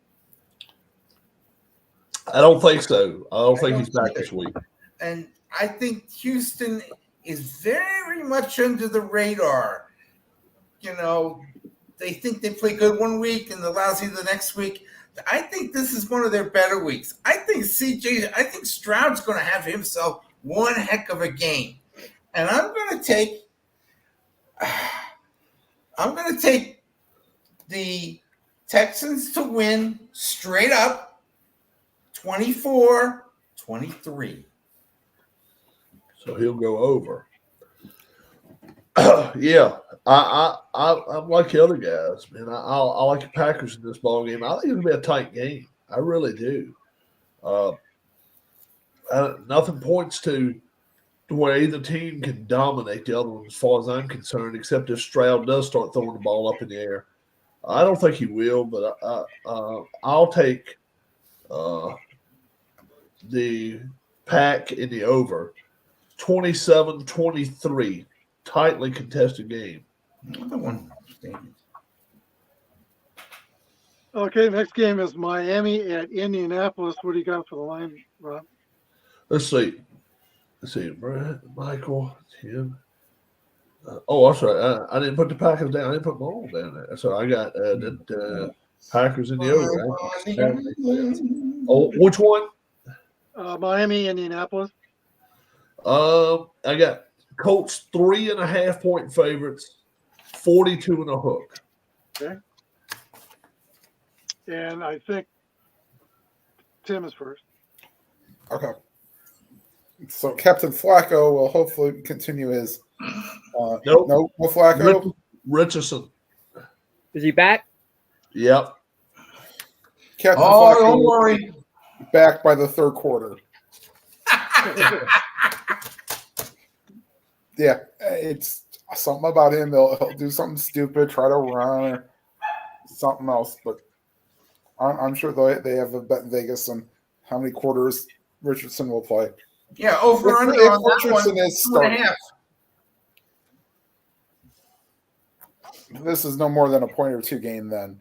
B: I don't think so. I don't
E: I
B: think
E: don't
B: he's back
E: either.
B: this week.
E: And I think Houston is very much under the radar. You know, they think they play good one week and they're lousy the next week. I think this is one of their better weeks. I think Stroud's going to have himself one heck of a game. And I'm going to take the Texans to win straight up 24-23.
B: So he'll go over. Yeah, I'm like the other guys, man. I like the Packers in this ball game. I think it'll be a tight game. I really do. Nothing points to where either team can dominate the other one, as far as I'm concerned, except if Stroud does start throwing the ball up in the air. I don't think he will, but I'll take the Pack in the over. 27-23. Tightly contested game.
E: Another one.
A: Okay, next game is Miami at Indianapolis. What do you got for the line, Rob?
B: Let's see. let's see, Brett, Michael, Tim. Oh, I'm sorry. I didn't put the Packers down. I didn't put my own down there. So I got the Packers in the over. Oh, which one?
A: Miami, Indianapolis.
B: I got Colts 3.5 point favorites, 42 and a hook.
A: Okay. And I think Tim is first.
C: Okay. So Captain Flacco will hopefully continue his.
B: Nope.
C: No Flacco.
B: Richardson.
D: Is he back?
B: Yep.
C: Captain
E: Oh,
C: Flacco
E: don't
C: will
E: worry.
C: be back by the third quarter. Yeah, it's something about him. He'll do something stupid, try to run or something else. But I'm sure they have a bet in Vegas on how many quarters Richardson will play.
E: Yeah, over
C: If-
E: under
C: if
E: on that
C: Richardson
E: one,
C: is
E: 2.5.
C: This is no more than a point or two game then.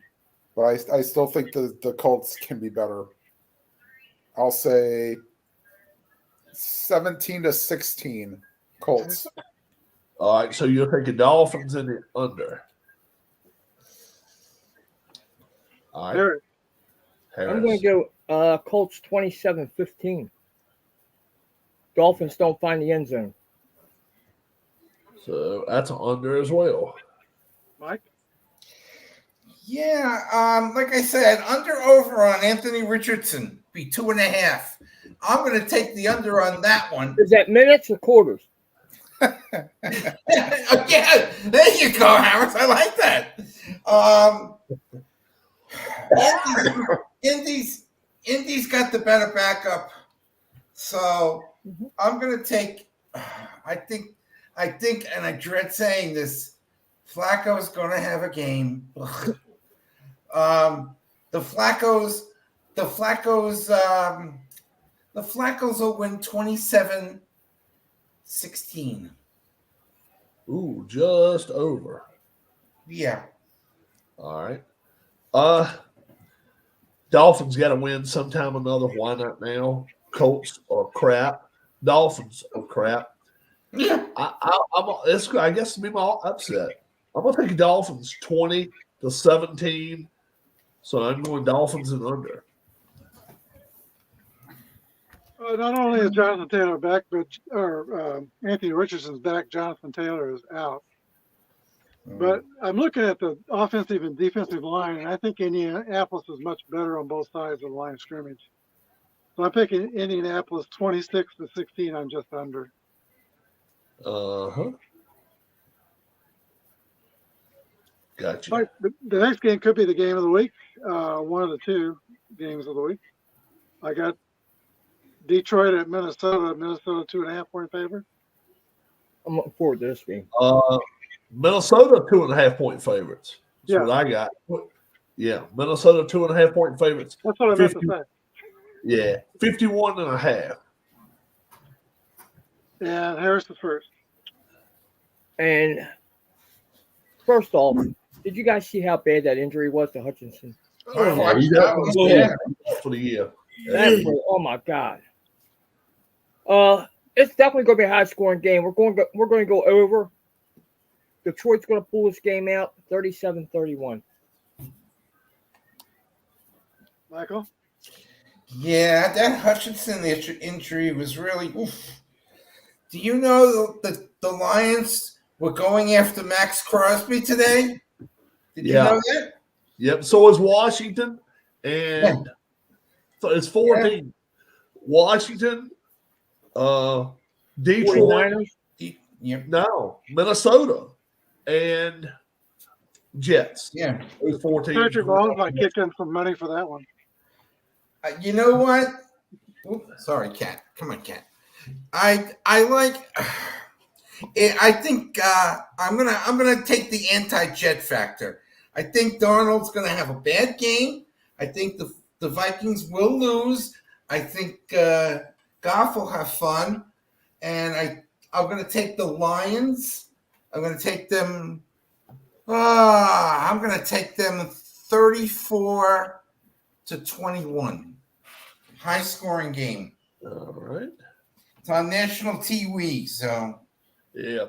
C: But I still think the Colts can be better. I'll say 17-16 Colts.
B: All right. So you're taking Dolphins in the under. All right.
A: Harris.
D: I'm going to go Colts 27-15. Dolphins don't find the end zone.
B: So that's an under as well.
A: Mike.
E: Yeah, like I said, under over on Anthony Richardson be 2.5. I'm going to take the under on that one.
D: Is that minutes or quarters?
E: Yeah, there you go, Harris. I like that. Indy's got the better backup, so I'm going to take. I think, and I dread saying this. Flacco's going to have a game. The Flaccos will win 27-16.
B: Ooh, just over.
E: Yeah.
B: All right. Dolphins got to win sometime or another. Why not now? Colts are crap. Dolphins are crap.
E: Yeah.
B: I guess to be my upset. I'm gonna take Dolphins 20-17. So I'm going Dolphins and under.
A: Not only is Jonathan Taylor back, but Anthony Richardson's back. Jonathan Taylor is out. But I'm looking at the offensive and defensive line, and I think Indianapolis is much better on both sides of the line of scrimmage. So I'm picking Indianapolis 26-16 on just under.
B: Uh-huh. Gotcha.
A: Like, the next game could be the game of the week, one of the two games of the week. I got Detroit at Minnesota. Minnesota 2.5 point favorite.
D: I'm looking forward to this game.
B: Minnesota 2.5 point favorites. That's
A: Yeah.
B: what I got. Yeah, Minnesota 2.5 point favorites.
A: That's what I meant to
B: 50.
A: say.
B: Yeah, 51.5.
A: And Harris is first.
D: And first off, did you guys see how bad that injury was to Hutchinson?
E: I watched
B: He's
E: that
B: out
E: one.
B: for the year.
D: Oh my God. It's definitely going to be a high scoring game. We're going to go over. Detroit's going to pull this game out 37-31.
A: Michael?
E: Yeah, that Hutchinson injury was really oof. Do you know the Lions were going after Max Crosby today? Did you know that?
B: Yep. So is Washington, and so it's 14. Washington, Detroit,
D: 49ers?
E: Yep.
B: no, Minnesota, and Jets.
E: Yeah.
B: Those 14.
A: Patrick Mahomes might kick in some money for that one.
E: You know what? Oops, sorry, Cat. Come on, Cat. I like. I think I'm gonna take the anti-Jet factor. I think Darnold's gonna have a bad game. I think the Vikings will lose. I think Goff will have fun, and I'm gonna take the Lions. I'm gonna take them. I'm gonna take them 34-21. High scoring game.
B: All right.
E: It's on national TV. So
B: Yeah.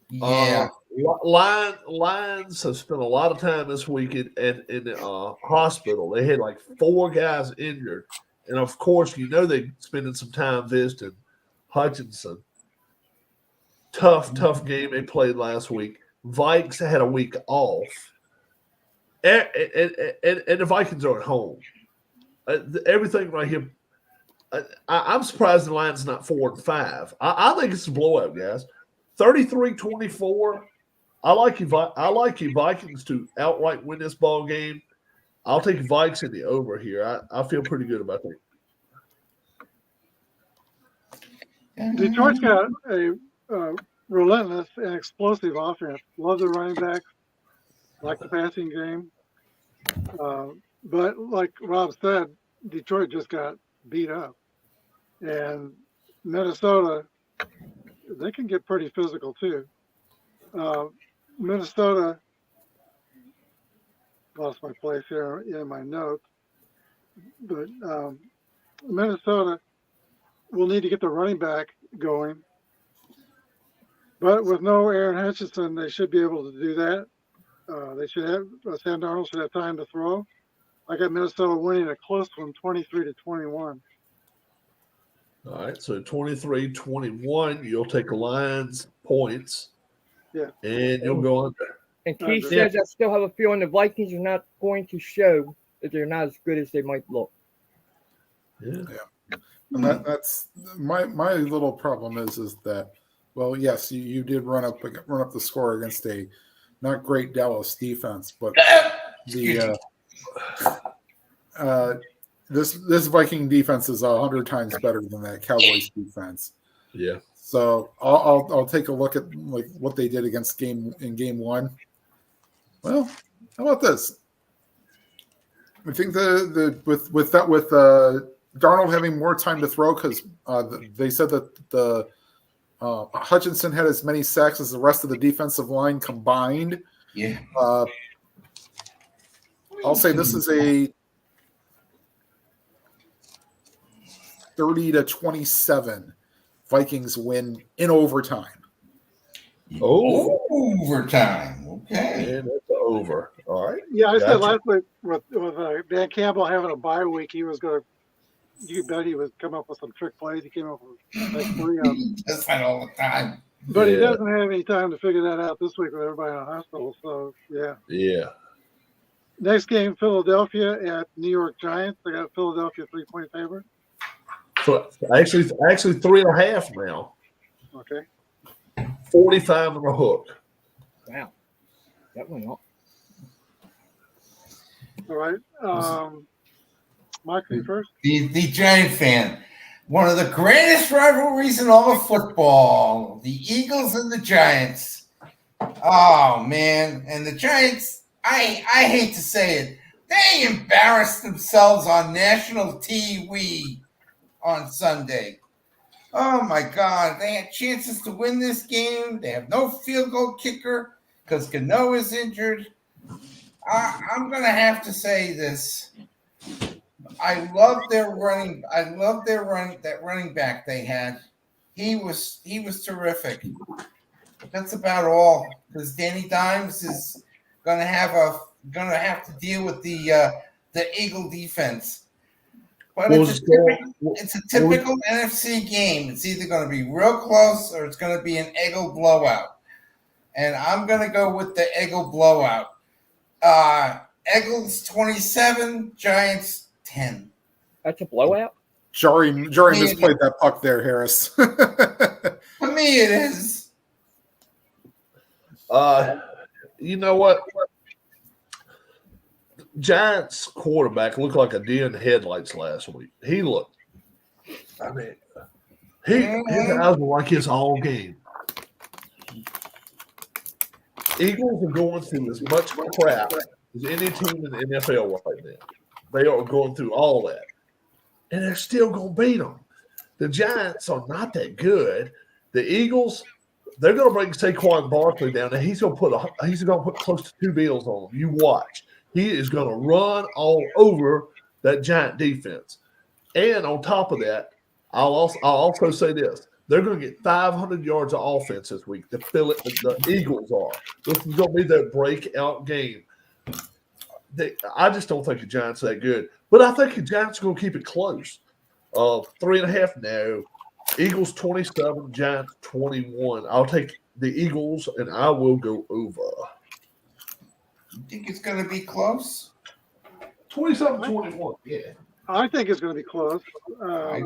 E: yeah.
B: Lions have spent a lot of time this week in the hospital. They had like 4 guys injured, and of course, you know they're spending some time visiting Hutchinson. Tough game they played last week. Vikes had a week off, and the Vikings are at home. Everything right here. I'm surprised the Lions not 4-5. I think it's a blowout, guys. 33-24. I like you Vikings to outright win this ball game. I'll take Vikes in the over here. I feel pretty good about that.
A: Detroit's got a relentless and explosive offense. Love the running backs, like the passing game. But like Rob said, Detroit just got beat up. And Minnesota, they can get pretty physical too. Minnesota, lost my place here in my notes, but Minnesota will need to get the running back going. But with no Aaron Hutchinson, they should be able to do that. They should have Sam Darnold should have time to throw. I got Minnesota winning a close one, 23-21.
B: All right, so 23-21, you'll take the Lions points.
A: Yeah.
B: And you'll go under.
D: And Keith says, I still have a feeling the Vikings are not going to show that they're not as good as they might look.
B: Yeah.
C: And that's my little problem is that, well, yes, you did run up the score against a not great Dallas defense, but the this Viking defense is 100 times better than that Cowboys defense.
B: Yeah.
C: So I'll take a look at like what they did against game 1. Well, how about this? I think with Darnold having more time to throw because they said that the Hutchinson had as many sacks as the rest of the defensive line combined.
E: Yeah.
C: I'll say this is a 30-27 Vikings win in overtime.
B: Oh,
E: Overtime. Okay.
B: and it's over. All right.
A: Yeah, I
B: Gotcha.
A: said last week with Dan Campbell having a bye week, he was going to. You bet he would come up with some trick plays. He came up with like 3 of them.
E: That's not all the time.
A: But he
B: Yeah.
A: doesn't have any time to figure that out this week with everybody in the hospital. So, yeah.
B: Yeah.
A: Next game, Philadelphia at New York Giants. They got Philadelphia 3-point favorite.
B: So actually 3.5 now.
A: Okay.
B: 45 on the hook.
D: Wow. That went up.
A: All right. Mike, you first.
E: The Giant fan. One of the greatest rivalries in all of football. The Eagles and the Giants. Oh, man. And the Giants, I hate to say it, they embarrassed themselves on national TV on Sunday. Oh, my God. They had chances to win this game. They have no field goal kicker because Gano is injured. I'm going to have to say this. I love their running. That running back they had. He was terrific. But that's about all because Danny Dimes is gonna have to deal with the Eagle defense. But it's a typical NFC game. It's either going to be real close or it's going to be an Eagle blowout. And I'm going to go with the Eagle blowout. Eagles 27, Giants 10.
D: That's a blowout?
C: Jari misplayed that puck there, Harris.
E: For me, it is.
B: You know what? Giants quarterback looked like a deer in the headlights last week. He looked. I mean, his eyes were like his all game. Eagles are going through as much crap as any team in the NFL right now. They are going through all that, and they're still going to beat them. The Giants are not that good. The Eagles, they're going to bring Saquon Barkley down, and he's going to put close to 2 bills on them. You watch. He is going to run all over that Giant defense. And on top of that, I'll also say this: they're going to get 500 yards of offense this week. The Eagles are. This is going to be their breakout game. I just don't think the Giants are that good, but I think the Giants are going to keep it close. 3.5, no. Eagles 27, Giants 21. I'll take the Eagles, and I will go over.
E: You think it's going to be close?
B: 27-21, yeah.
A: I think it's going to be close.
E: I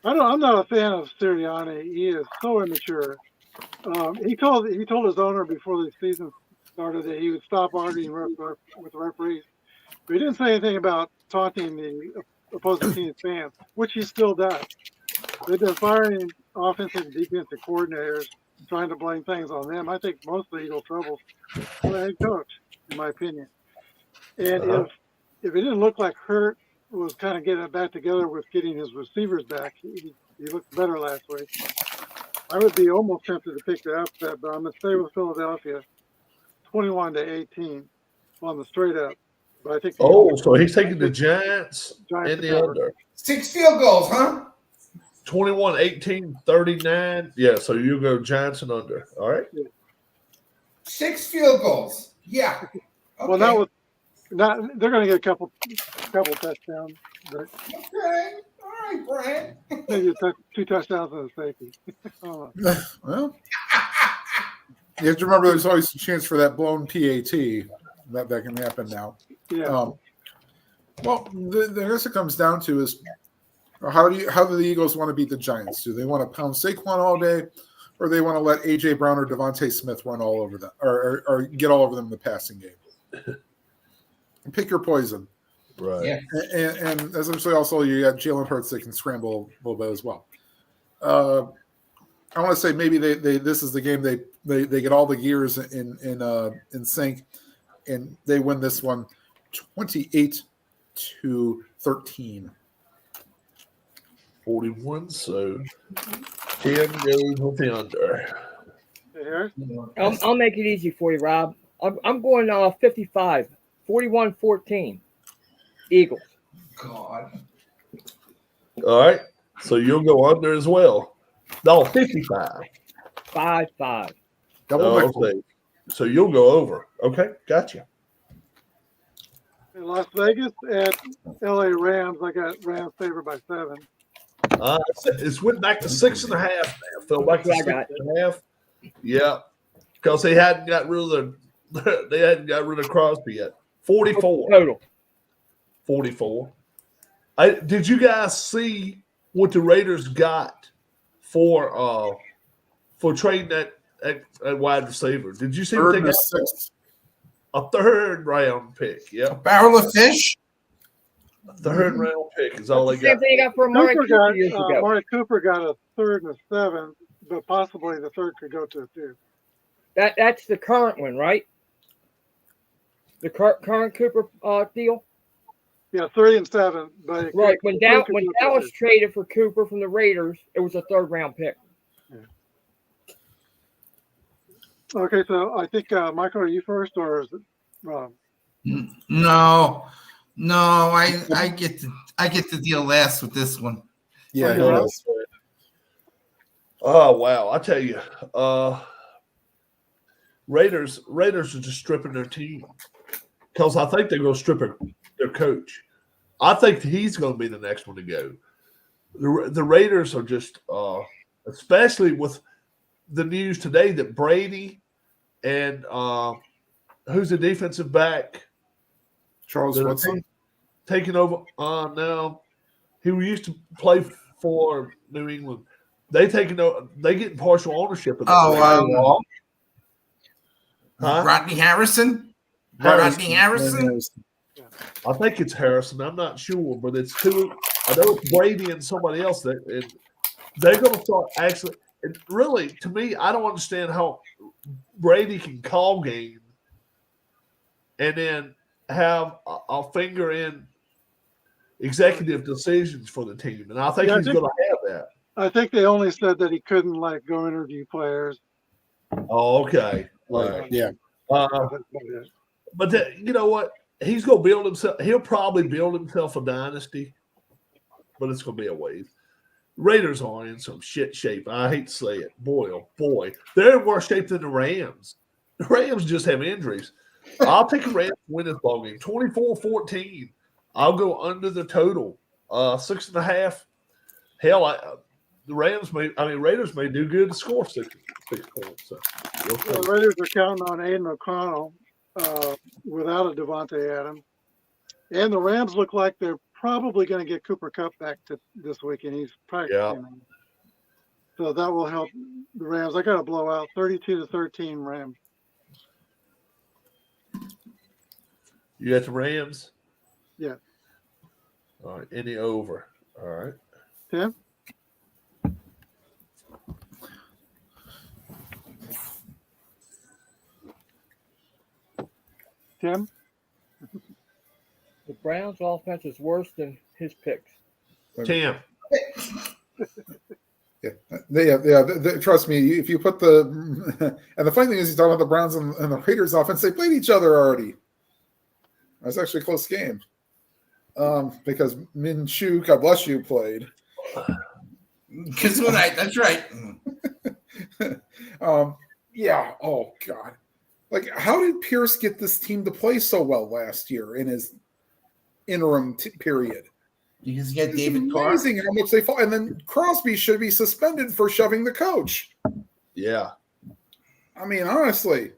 A: I'm not a fan of Sirianni. He is so immature. He told his owner before the season started that he would stop arguing with the referees. But he didn't say anything about taunting the opposing team's fans, which he still does. They've been firing offensive and defensive coordinators, trying to blame things on them. I think most of the Eagle troubles for the head coach, in my opinion. And if it didn't look like Hurt was kind of getting it back together with getting his receivers back, he looked better last week. I would be almost tempted to pick the upset, but I'm going to stay with Philadelphia, 21-18 on the straight up. But I think
B: so he's taking the Giants and the under.
E: 6 field goals, huh?
B: 21, 18, 39. Yeah, so you go Giants and under. All right.
E: 6 field goals. Yeah. Okay.
A: Well, they're going to get a couple touchdowns. But
E: Okay. All right, Brian.
A: maybe 2 touchdowns and a safety.
C: Well, you have to remember there's always a chance for that blown PAT. That can happen now.
A: Yeah.
C: I guess it comes down to is how do the Eagles want to beat the Giants? Do they want to pound Saquon all day, or they want to let AJ Brown or Devontae Smith run all over them, or get all over them in the passing game? Pick your poison.
B: Right.
E: Yeah.
C: And essentially also you got Jalen Hurts that can scramble a little bit as well. I want to say maybe they this is the game they get all the gears in sync, and they win this one 28-13.
B: 41, so 10 goes with the under.
A: Hey, Harris?
D: I'll make it easy for you, Rob. I'm going 55, 41-14. Eagles.
E: God.
B: All right. So you'll go under as well. No, 55.
D: 5-5.
C: Double nickel.
B: Okay. So you'll go over. Okay, gotcha.
A: In Las Vegas at LA Rams, I got Rams favored by 7.
B: It's went back to 6.5 now. Fell back to
D: That's what I
B: 6.5. Yeah, because they hadn't got rid of Crosby yet. 44.
D: Total.
B: 44. Did you guys see what the Raiders got for trading that wide receiver? Did you see what they got? A 3rd round pick.
E: A
B: Yeah,
E: barrel of fish?
B: a 3rd round pick is all they
D: Same
B: got.
D: thing you got for Amari Cooper years ago.
A: Amari Cooper got a 3rd and a 7th, but possibly the 3rd could go to a 2.
D: That's the current one, right? The current Cooper deal?
A: Yeah, 3 and 7. But
D: Right. When
A: the 3rd could go to a
D: Dallas
A: 2.
D: traded for Cooper from the Raiders, it was a 3rd round pick.
A: Okay, so I think Michael, are you first or is it Rob?
E: No. I get the deal last with this one.
C: Yeah,
A: Okay.
C: he does.
B: Oh wow! I tell you, Raiders are just stripping their team because I think they're going to strip their coach. I think he's going to be the next one to go. The Raiders are just, especially with the news today that Brady and who's the defensive back?
C: Charles
B: They're
C: Woodson.
B: taking over now. He used to play for New England. They getting partial ownership of that. Huh?
E: Rodney Harrison? Rodney Harrison?
B: I think it's Harrison. I'm not sure, but it's two. I know it's Brady and somebody else that and they're going to start actually. And really, to me, I don't understand how Brady can call games and then have a finger in executive decisions for the team, and I think he's going to have that.
A: I think they only said that he couldn't go interview players.
B: Oh, okay. All right.
C: Yeah.
B: But you know what? He's going to build himself. He'll probably build himself a dynasty, but it's going to be a ways. Raiders are in some shit shape. I hate to say it. Boy, oh boy. They're in worse shape than the Rams. The Rams just have injuries. I'll take the Rams to win this ball game. 24-14. I'll go under the total. 6.5. Hell, the Raiders may do good to score 6 points. So we'll see.
A: The Raiders are counting on Aiden O'Connell without a Devontae Adams. And the Rams look like they're probably going to get Cooper Kupp back to this weekend. He's practicing.
B: Yeah.
A: So that will help the Rams. I got a blowout, 32-13 Rams.
B: You got the Rams?
A: Yeah.
B: All right. Any over. All right.
A: Tim? Tim?
D: The Browns' offense is worse than his picks.
B: Tim.
C: Trust me, if you put the and the funny thing is, you talk about the Browns and the Raiders offense. They played each other already. It was actually a close game because Minshew, God bless you, played.
E: Gesundheit, that's right.
C: Yeah. Oh God. Like, how did Pierce get this team to play so well last year in his interim period?
E: Because you get
C: It's
E: David Carr.
C: amazing how much they fall. And then Crosby should be suspended for shoving the coach.
B: Yeah.
C: I mean, honestly,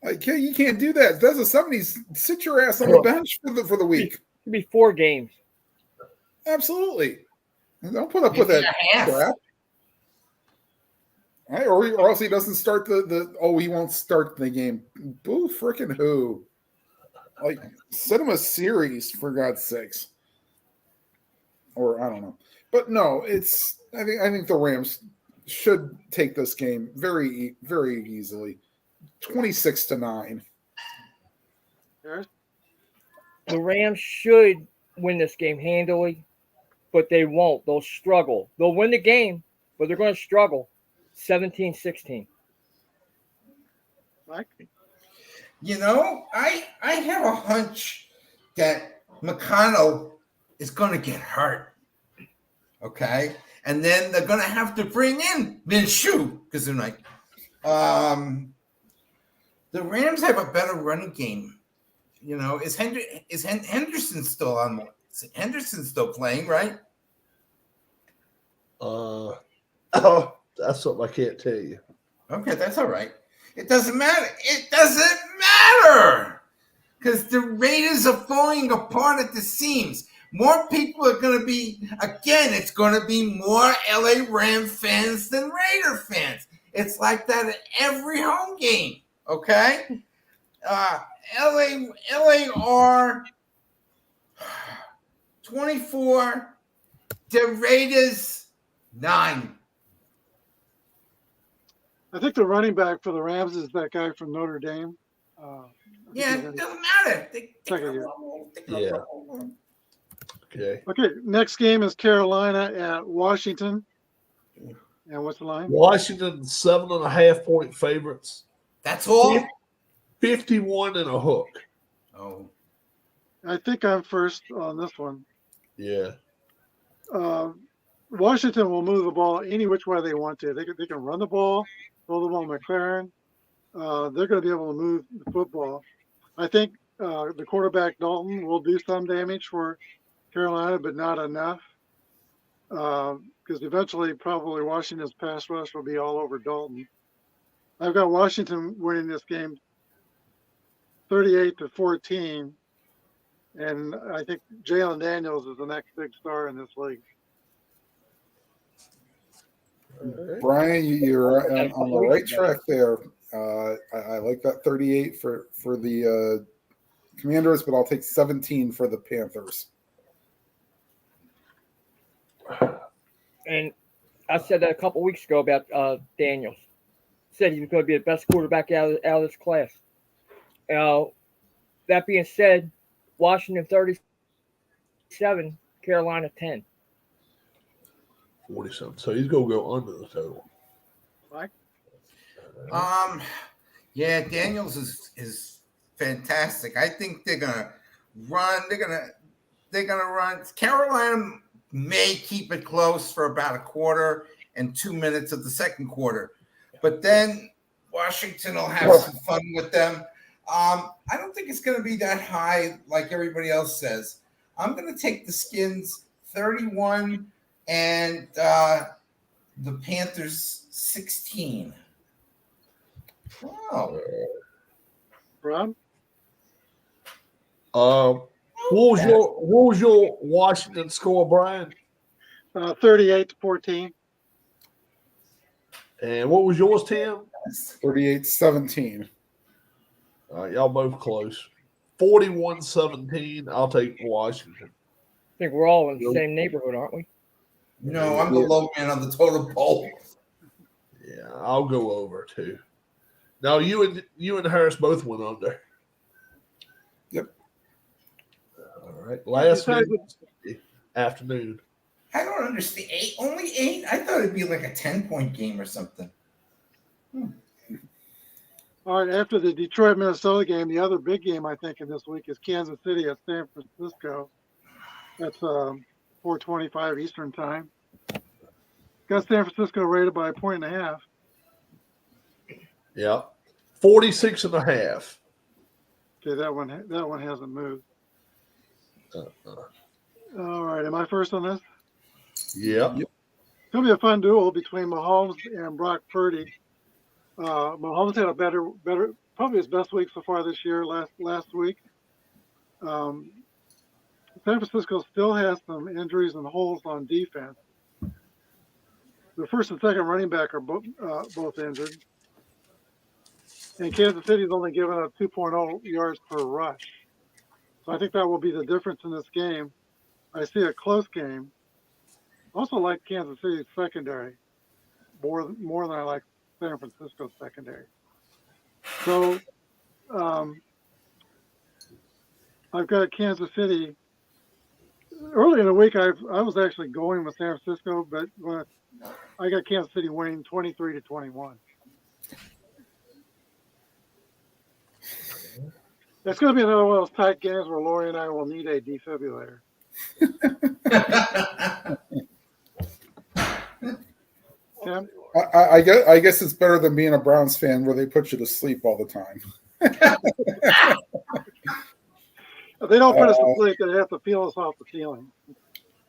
C: like, you can't do that. That's a 70s. Sit your ass on the bench for the week.
D: It'd be 4 games.
C: Absolutely. Don't put up with that
E: Half.
C: crap. Right? Or else he doesn't start he won't start the game. Boo freaking who. Like, send him a series, for God's sakes. Or I don't know. But no, I think the Rams should take this game very, very easily. 26-9.
D: The Rams should win this game handily, but they won't. They'll struggle. They'll win the game, but they're going to struggle. 17-16.
A: Mike?
E: You know, I have a hunch that McConnell is going to get hurt. Okay? And then they're going to have to bring in Minshew because they're like, the Rams have a better running game. You know, is Henderson still on? Is Henderson still playing, right?
B: That's something I can't tell you.
E: Okay, that's all right. It doesn't matter. It doesn't matter because the Raiders are falling apart at the seams. More people are going to be, again, it's going to be more LA Ram fans than Raider fans. It's like that at every home game, okay? LAR 24, the Raiders 9.
A: I think the running back for the Rams is that guy from Notre Dame.
E: Yeah, it doesn't matter.
B: Yeah. Okay.
A: Okay, next game is Carolina at Washington. And what's the line?
B: Washington 7.5 point favorites.
E: That's all?
B: 51 and a hook.
E: Oh.
A: I think I'm first on this one.
B: Yeah.
A: Washington will move the ball any which way they want to. They can run the ball, throw the ball McLaren. They're going to be able to move the football. I think the quarterback Dalton will do some damage for Carolina, but not enough. Because eventually, probably Washington's pass rush will be all over Dalton. I've got Washington winning this game 38-14, and I think Jalen Daniels is the next big star in this league.
C: Brian, you're on the right track there. I like that 38 for the Commanders, but I'll take 17 for the Panthers.
D: And I said that a couple weeks ago about Daniels. Said he was going to be the best quarterback out of this class. That being said, Washington 37, Carolina 10.
B: 47. So he's going to go under the total.
A: Mike?
E: Yeah, Daniels is fantastic. I think they're gonna run. They're gonna run. Carolina may keep it close for about a quarter and 2 minutes of the second quarter. But then Washington will have some fun with them. I don't think it's going to be that high like everybody else says. I'm going to take the Skins 31 and the Panthers 16. Wow.
A: Rob?
B: What was your Washington score, Brian?
A: 38-14.
B: And what was yours, Tim?
C: 38-17.
B: All right, y'all both close. 41-17. I'll take Washington.
D: I think we're all in the same neighborhood, aren't we?
E: No, I'm the low man on the total poll.
B: Yeah, I'll go over too. No, you and Harris both went under.
C: Yep.
B: All right. Last afternoon.
E: I don't understand. Only 8? I thought it'd be like a 10-point game or something.
A: All right, after the Detroit-Minnesota game, the other big game, I think, in this week is Kansas City at San Francisco. That's 4:25 Eastern time. Got San Francisco rated by 1.5.
B: Yeah. 46.5.
A: Okay, that one hasn't moved. All right, am I first on this?
B: Yeah.
A: It's going to be a fun duel between Mahomes and Brock Purdy. Mahomes had a better, probably his best week so far this year. Last week, San Francisco still has some injuries and holes on defense. The first and second running back are both injured, and Kansas City's only given up 2.0 yards per rush. So I think that will be the difference in this game. I see a close game. Also like Kansas City's secondary more than I like San Francisco's secondary. So I've got Kansas City. Early in the week, I was actually going with San Francisco, but I got Kansas City winning 23-21. It's going to be another one of those tight games where Lori and I will need a defibrillator. Tim?
C: I guess it's better than being a Browns fan where they put you to sleep all the time.
A: They don't put us to sleep. They have to peel us off the ceiling.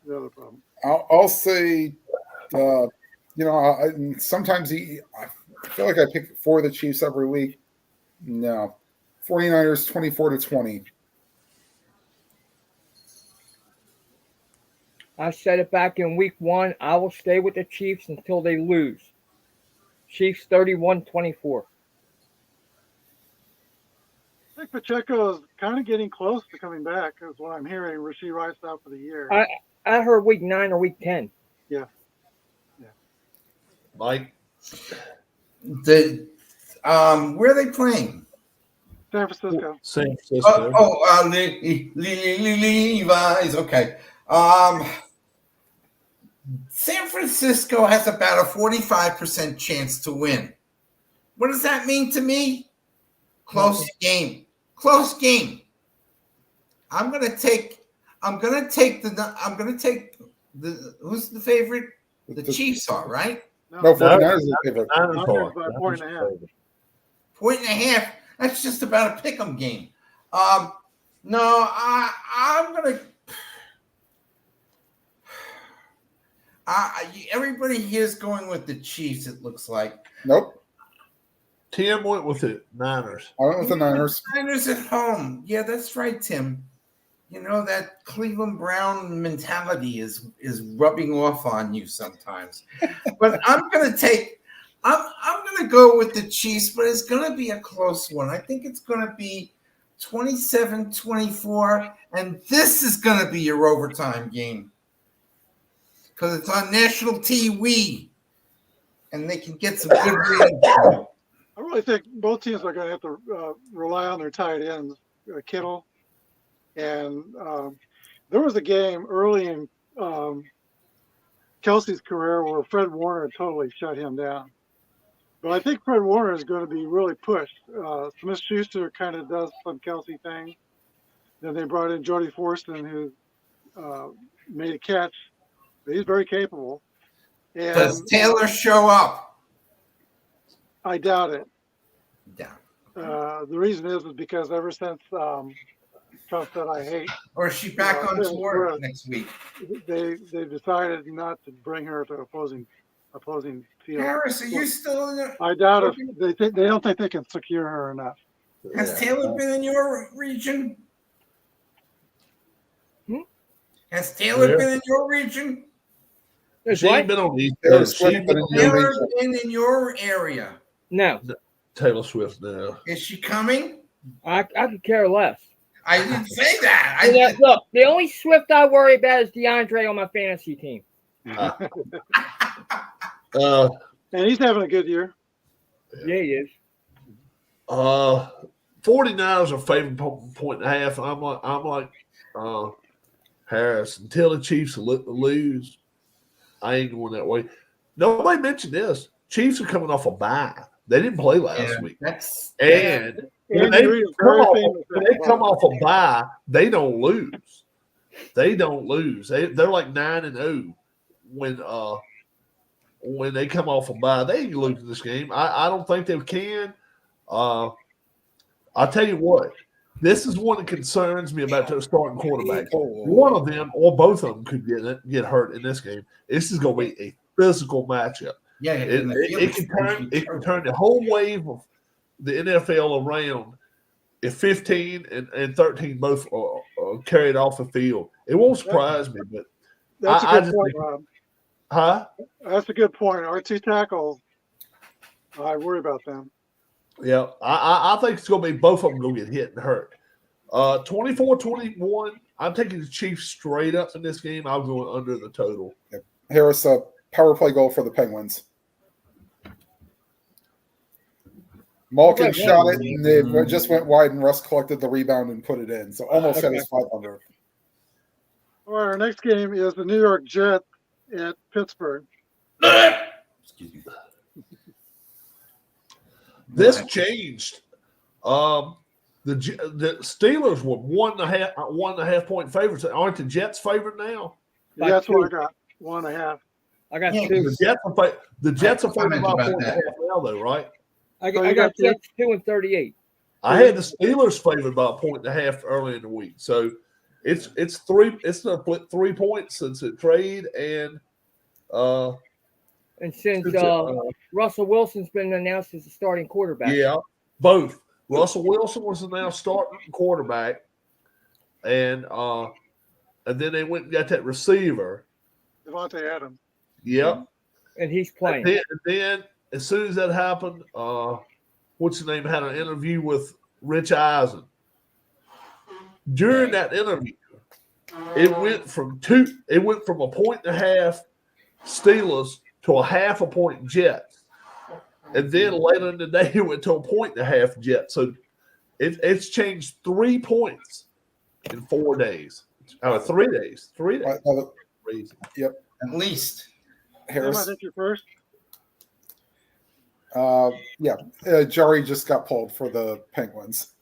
A: The other problem.
C: I'll say, sometimes I feel like I pick for the Chiefs every week. No, 49ers 24-20.
D: I said it back in week 1. I will stay with the Chiefs until they lose. Chiefs 31-24.
A: I think Pacheco is kind of getting close to coming back, is what I'm hearing. Rashee Rice out for the year.
D: I heard week 9 or week 10.
A: Yeah.
B: Mike?
E: Where are they playing?
A: San Francisco.
B: San Francisco.
E: Levi's. Okay. San Francisco has about a 45% chance to win. What does that mean to me? Close game. Close game. I'm gonna take the who's the favorite? The Chiefs are, right?
C: No, 49ers is the favorite.
A: Niners by 1.5.
E: 1.5. That's just about a pick'em game. No, I'm gonna. Everybody here is going with the Chiefs. It looks like.
C: Nope.
B: Tim went with it. Niners.
C: I went with the Niners.
E: Niners at home. Yeah, that's right, Tim. You know that Cleveland Brown mentality is rubbing off on you sometimes. But I'm gonna go with the Chiefs, but it's gonna be a close one. I think it's gonna be 27-24, and this is gonna be your overtime game because it's on national TV, and they can get some good ratings.
A: I really think both teams are going to have to rely on their tight ends, Kittle. And there was a game early in Kelsey's career where Fred Warner totally shut him down. But I think Fred Warner is going to be really pushed. Smith-Schuster kind of does some Kelsey thing. Then they brought in Jody Fortson, who made a catch He's very capable.
E: Does
A: And
E: Taylor show up?
A: I doubt it.
E: Yeah.
A: The reason is because ever since Trump said I hate,
E: Or is she back on
A: Taylor
E: tour
A: Swift,
E: next week?
A: they decided not to bring her to opposing field.
E: Harris, are you still in the,
A: I doubt if they don't think they can secure her enough.
E: has Taylor been in your region? Has Taylor
B: Where?
E: been in your region?
D: There's
B: She ain't
D: what?
B: been on the East
C: Taylor
B: Coast. She
C: Swift
B: ain't
C: been
B: been
C: in your
E: Taylor
C: region.
E: been in your area.
D: No,
B: Taylor Swift now.
E: Is she coming?
D: I could care less.
E: I didn't say that.
D: And look, the only Swift I worry about is DeAndre on my fantasy team.
B: Uh,
A: And he's having a good year.
D: Yeah, he is.
B: 49ers are favored point and a half. I'm like Harris, until the Chiefs lose, I ain't going that way. Nobody mentioned this. Chiefs are coming off a bye. They didn't play last week. And when
A: Andy Reid is very famous
B: when
A: for
B: they come off a bye, they don't lose. They don't lose. They're like 9-0 when they come off a bye. They ain't losing this game. I don't think they can. I'll tell you what. This is one that concerns me about their starting quarterback. One of them or both of them could get hurt in this game. This is going to be a physical matchup.
E: Yeah,
B: It can turn the whole wave of the NFL around if 15 and 13 both are carried off the field. It won't surprise me, but
A: That's a
B: I
A: good
B: just
A: point,
B: think-
A: Rob.
B: huh?
A: That's a good point. Our two tackles, I worry about them.
B: Yeah, I think it's going to be both of them going to get hit and hurt. 24-21, I'm taking the Chiefs straight up in this game. I'm going under the total.
C: Harris, power play goal for the Penguins. Malkin
D: Okay,
C: shot it, and it just went wide, and Russ collected the rebound and put it in. So almost had his 500.
A: All right, our next game is the New York Jets at Pittsburgh.
E: Excuse me.
B: This changed. The Steelers were 1.5 point favorites. Aren't the Jets favored now?
D: By
A: That's what I
D: two.
A: got. 1.5.
D: I got
E: Yeah,
D: two.
B: The Jets are favored by
E: Comment
B: 4.5
E: about that.
B: now, though, right?
D: I
A: So
D: got
A: you got two?
D: Jets 2 and 38.
B: I had the Steelers favored by 1.5 early in the week, so it's 3. It's a 3 points since it trade and
D: And since
B: since it,
D: Russell Wilson's been announced as the starting quarterback.
B: yeah, both. Russell Wilson was now starting quarterback, and then they went and got that receiver.
A: Devontae Adams.
B: Yep.
D: And he's playing.
B: And then as soon as that happened, what's his name had an interview with Rich Eisen. During that interview, it went from 1.5 Steelers to a 0.5 point Jets. And then later in the day, it went to a 1.5 Jets. So it's changed 3 points in 4 days. 3 days. 3 days. Crazy.
E: At least.
A: Sam, I
C: Harris,
A: think you're first.
C: Jari just got pulled for the Penguins.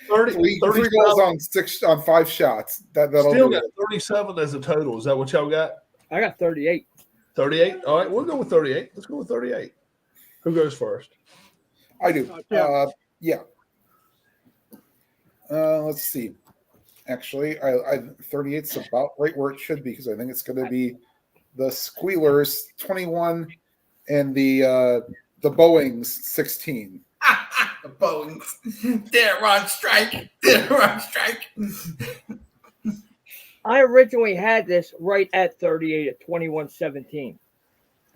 B: 30,
C: Three
B: 37,
C: goals on 5 shots. That'll
B: still
C: do
B: got
C: it.
B: 37 as a total. Is that what y'all got?
D: I got 38.
B: 38? All right, we'll go with 38. Let's go with 38. Who goes first?
C: I do.
A: Yeah.
C: Yeah. Let's see. Actually, I 38's about right where it should be because I think it's going to be the Squealers 21 and the Boeings 16.
E: The bones. They're on strike. They're on strike.
D: I originally had this right at 38 at 21-17.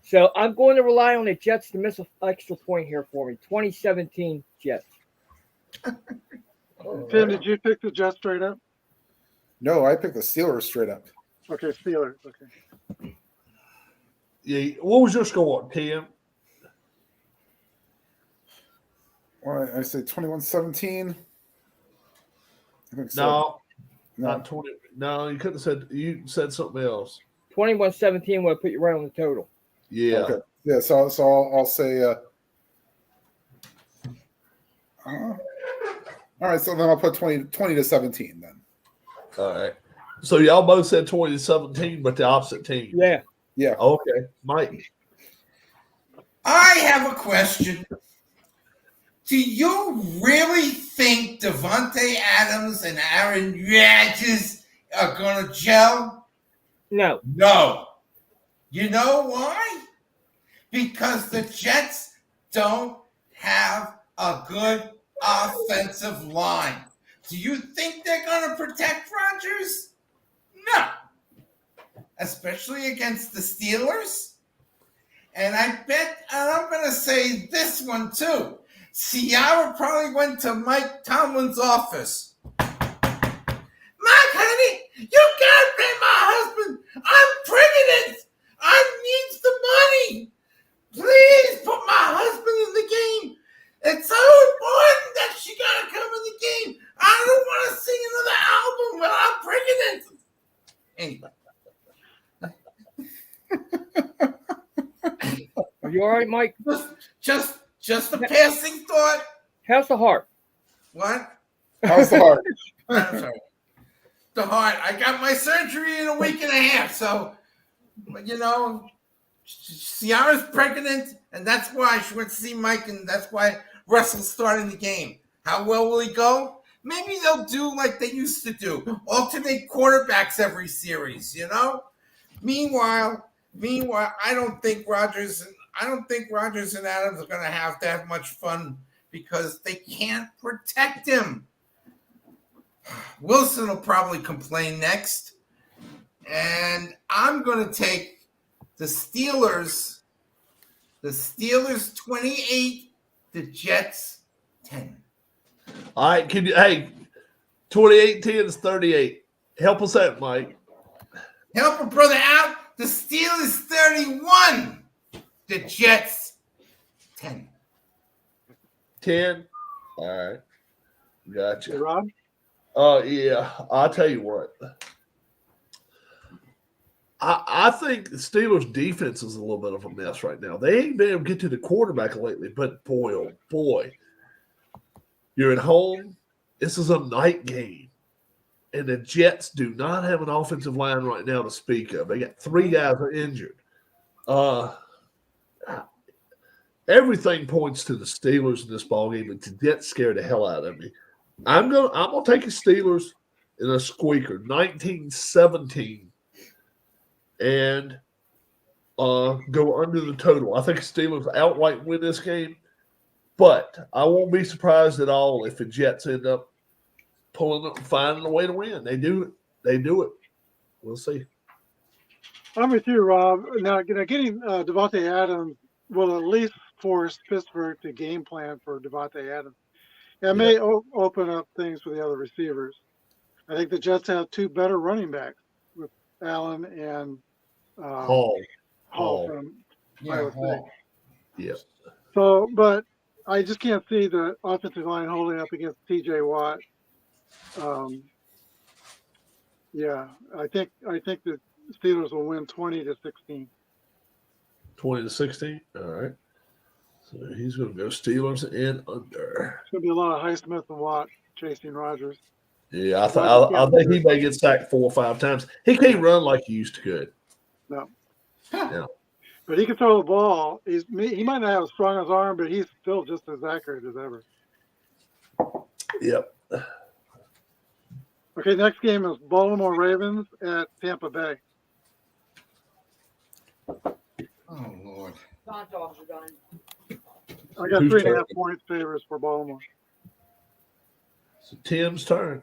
D: So I'm going to rely on the Jets to miss an extra point here for me. 2017 Jets.
A: Tim, did you pick the Jets straight up?
C: No, I picked the Steelers straight up.
A: Okay, Steelers. Okay.
B: Yeah. What was your score, Tim?
C: Well, I say 21-17. I think so.
B: No,
C: No.
B: not 20. No, you couldn't have said. You said something else.
D: 21-17 would put you right on the total.
B: Yeah.
C: Okay. Yeah, so I'll say all right, so then I'll put 20 to 17 then.
B: All right. So y'all both said 20-17, but the opposite team.
D: Yeah.
C: Yeah.
B: Okay, Mike.
E: I have a question. Do you really think Devontae Adams and Aaron Rodgers are going to gel?
D: No.
E: No. You know why? Because the Jets don't have a good offensive line. Do you think they're going to protect Rodgers? No. Especially against the Steelers. And I bet, and I'm going to say this one too. Ciara probably went to Mike Tomlin's office. Mike, honey, you gotta pay my husband. I'm pregnant. I need the money. Please put my husband in the game. It's so important that she gotta come in the game. I don't want to sing another album when I'm pregnant. Anyway.
D: Are you all right, Mike?
E: Just a passing thought.
D: How's the heart?
E: What?
C: How's the heart?
E: I'm sorry. The heart. I got my surgery in a week and a half, so you know, Ciara's pregnant, and that's why she went to see Mike, and that's why Russell's starting the game. How well will he go? Maybe they'll do like they used to do, alternate quarterbacks every series. You know. Meanwhile, I don't think Rodgers and Adams are going to have that much fun because they can't protect him. Wilson will probably complain next. And I'm going to take the Steelers 28, the Jets 10.
B: All right, 2018 is 38. Help us out, Mike.
E: Help a brother out. The Steelers 31. The Jets 10.
B: 10. All right.
A: Hey,
B: Gotcha.
A: Rob?
B: Yeah, I'll tell you what. I think the Steelers' defense is a little bit of a mess right now. They ain't been able to get to the quarterback lately, but boy, oh boy. You're at home. This is a night game. And the Jets do not have an offensive line right now to speak of. They got 3 guys are injured. Everything points to the Steelers in this ballgame, and the Jets scare the hell out of me. I'm gonna take the Steelers in a squeaker, 19-17, and go under the total. I think the Steelers outright win this game, but I won't be surprised at all if the Jets end up pulling up and finding a way to win. They do it. We'll see.
A: I'm with you, Rob. Now, getting Devontae Adams will at least force Pittsburgh to game plan for Devontae Adams. It may open up things for the other receivers. I think the Jets have 2 better running backs with Allen and Hall from Iowa State.
B: Yeah.
A: So, but I just can't see the offensive line holding up against T.J. Watt. I think the Steelers will win 20-16.
B: 20-16. All right. So he's going to go Steelers and under.
A: It's going to be a lot of Highsmith and Watt chasing Rodgers.
B: Yeah, I think he may get sacked 4 or 5 times. He can't run like he used to could.
A: No.
B: Yeah.
A: But he can throw the ball. He might not have as strong as arm, but he's still just as accurate as ever.
B: Yep.
A: Okay, next game is Baltimore Ravens at Tampa Bay.
E: Oh, Lord.
A: I got
B: Who's
A: 3.5
B: turn?
A: point favors for Baltimore.
B: So Tim's turn.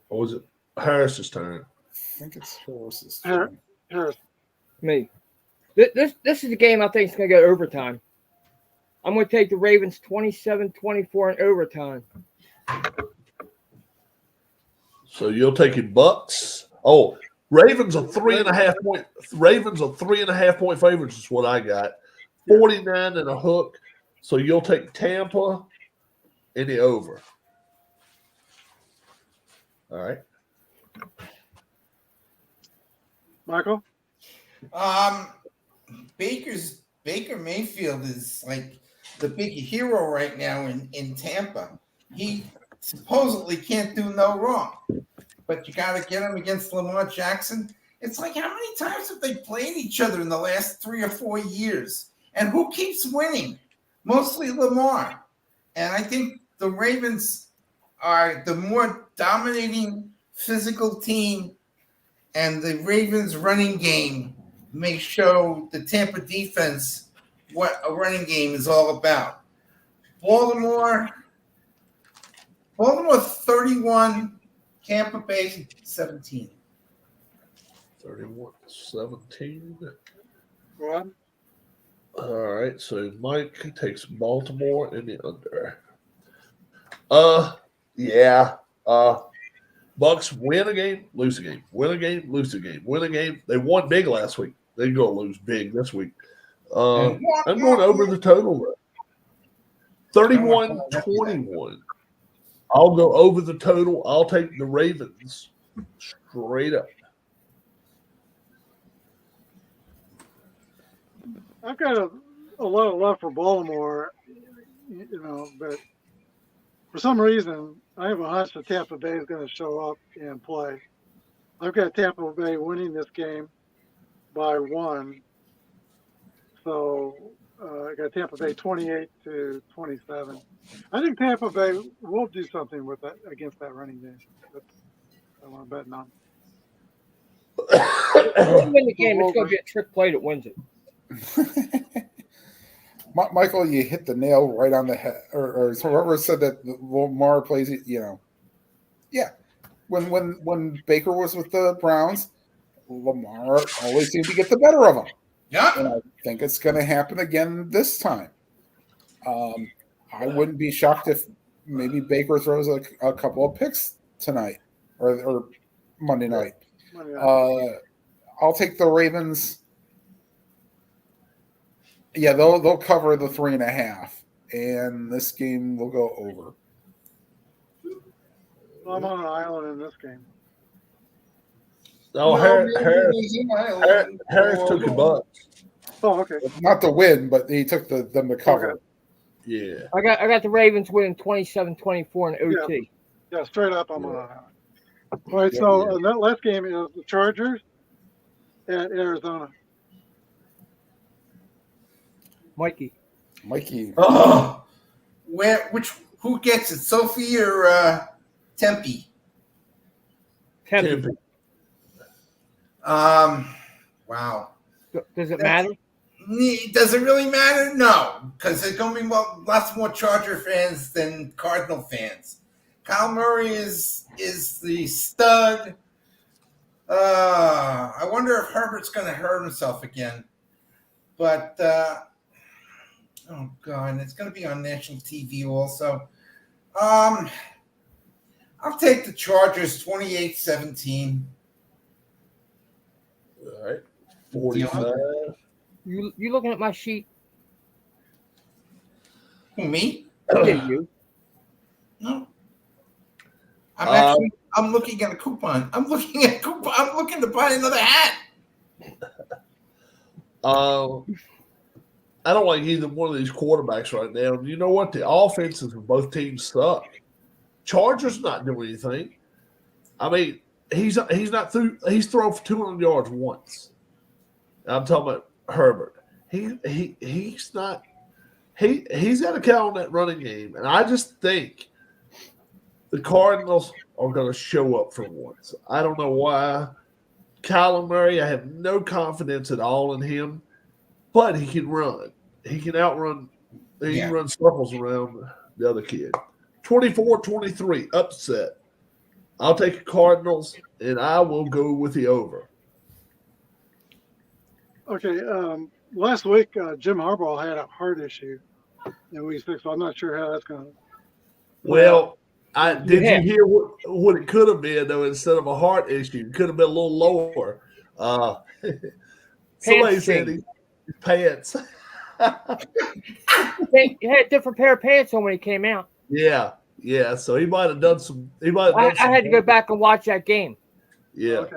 B: Or was it Harris's turn?
C: I think it's Harris's
A: Har-
C: turn.
A: Harris.
D: Me. This is a game I think is going to go overtime. I'm going to take the Ravens 27-24 in overtime.
B: So you'll take your Bucks. Oh, Ravens are 3.5 point. Ravens are 3.5 point favorites is what I got. 49 and a hook. So you'll take Tampa in the over. All right.
A: Michael?
E: Baker Mayfield is like the big hero right now in Tampa. He supposedly can't do no wrong. but you got to get them against Lamar Jackson. It's like, how many times have they played each other in the last 3 or 4 years? And who keeps winning? Mostly Lamar. And I think the Ravens are the more dominating physical team, and the Ravens running game may show the Tampa defense what a running game is all about. Baltimore 31, Tampa Bay 17.
B: 31-17.
A: Go ahead.
B: All right, so Mike takes Baltimore in the under. Yeah. Bucks win a game, lose a game, win a game, lose a game, win a game. They won big last week. They're gonna lose big this week. I'm going over the total. 31-21. I'll go over the total. I'll take the Ravens straight up.
A: I've got a lot of love for Baltimore, but for some reason, I have a hunch that Tampa Bay is going to show up and play. I've got Tampa Bay winning this game by 1. So I got Tampa Bay 28-27. I think Tampa Bay will do something with that against that running game. That's I want to bet on.
D: If they win the game, it's going to be a trick play that wins it.
C: Michael, you hit the nail right on the head, or whoever said that Lamar plays it. Yeah. When Baker was with the Browns, Lamar always seemed to get the better of him.
E: Yeah.
C: And I think it's going to happen again this time. I wouldn't be shocked if maybe Baker throws a couple of picks tonight or Monday night. I'll take the Ravens. Yeah, they'll cover the 3.5, and this game will go over.
A: I'm on an island in this game.
B: No, Harris took the Bucks.
A: Oh, okay.
C: Not to win, but he took them to cover.
A: Okay.
B: Yeah.
D: I got the Ravens winning 27-24 in OT.
A: Yeah, straight up, I'm on an island. All right, so that last game is the Chargers at Arizona.
D: Mikey.
E: Oh, who gets it, Sophie or Tempe?
D: Tempe.
E: Wow.
D: Does it matter?
E: Does it really matter? No, because there's going to be lots more Charger fans than Cardinal fans. Kyle Murray is the stud. I wonder if Herbert's going to hurt himself again. But, oh, God, it's going to be on national TV also. I'll take the Chargers 28-17.
B: All right. 45.
D: You looking at my sheet?
E: Who, me?
D: Yeah, you.
E: No. I'm looking at a coupon. I'm looking to buy another hat.
B: I don't like either one of these quarterbacks right now. You know what? The offenses of both teams suck. Chargers not doing anything. I mean, he's not through. He's thrown for 200 yards once. I'm talking about Herbert. He's not. He's got a count on that running game, and I just think the Cardinals are going to show up for once. I don't know why. Kyler Murray, I have no confidence at all in him, but he can run. He can outrun. He can run circles around the other kid. 24-23, upset. I'll take the Cardinals, and I will go with the over.
A: Okay, last week Jim Harbaugh had a heart issue in week 6, so I'm not sure how that's going to.
B: Well, did you hear what it could have been, though, instead of a heart issue? It could have been a little lower. Somebody said his pants.
D: He had a different pair of pants on when he came out.
B: Yeah. So he might have done some.
D: I had to go back and watch that game.
B: Yeah.
A: Okay.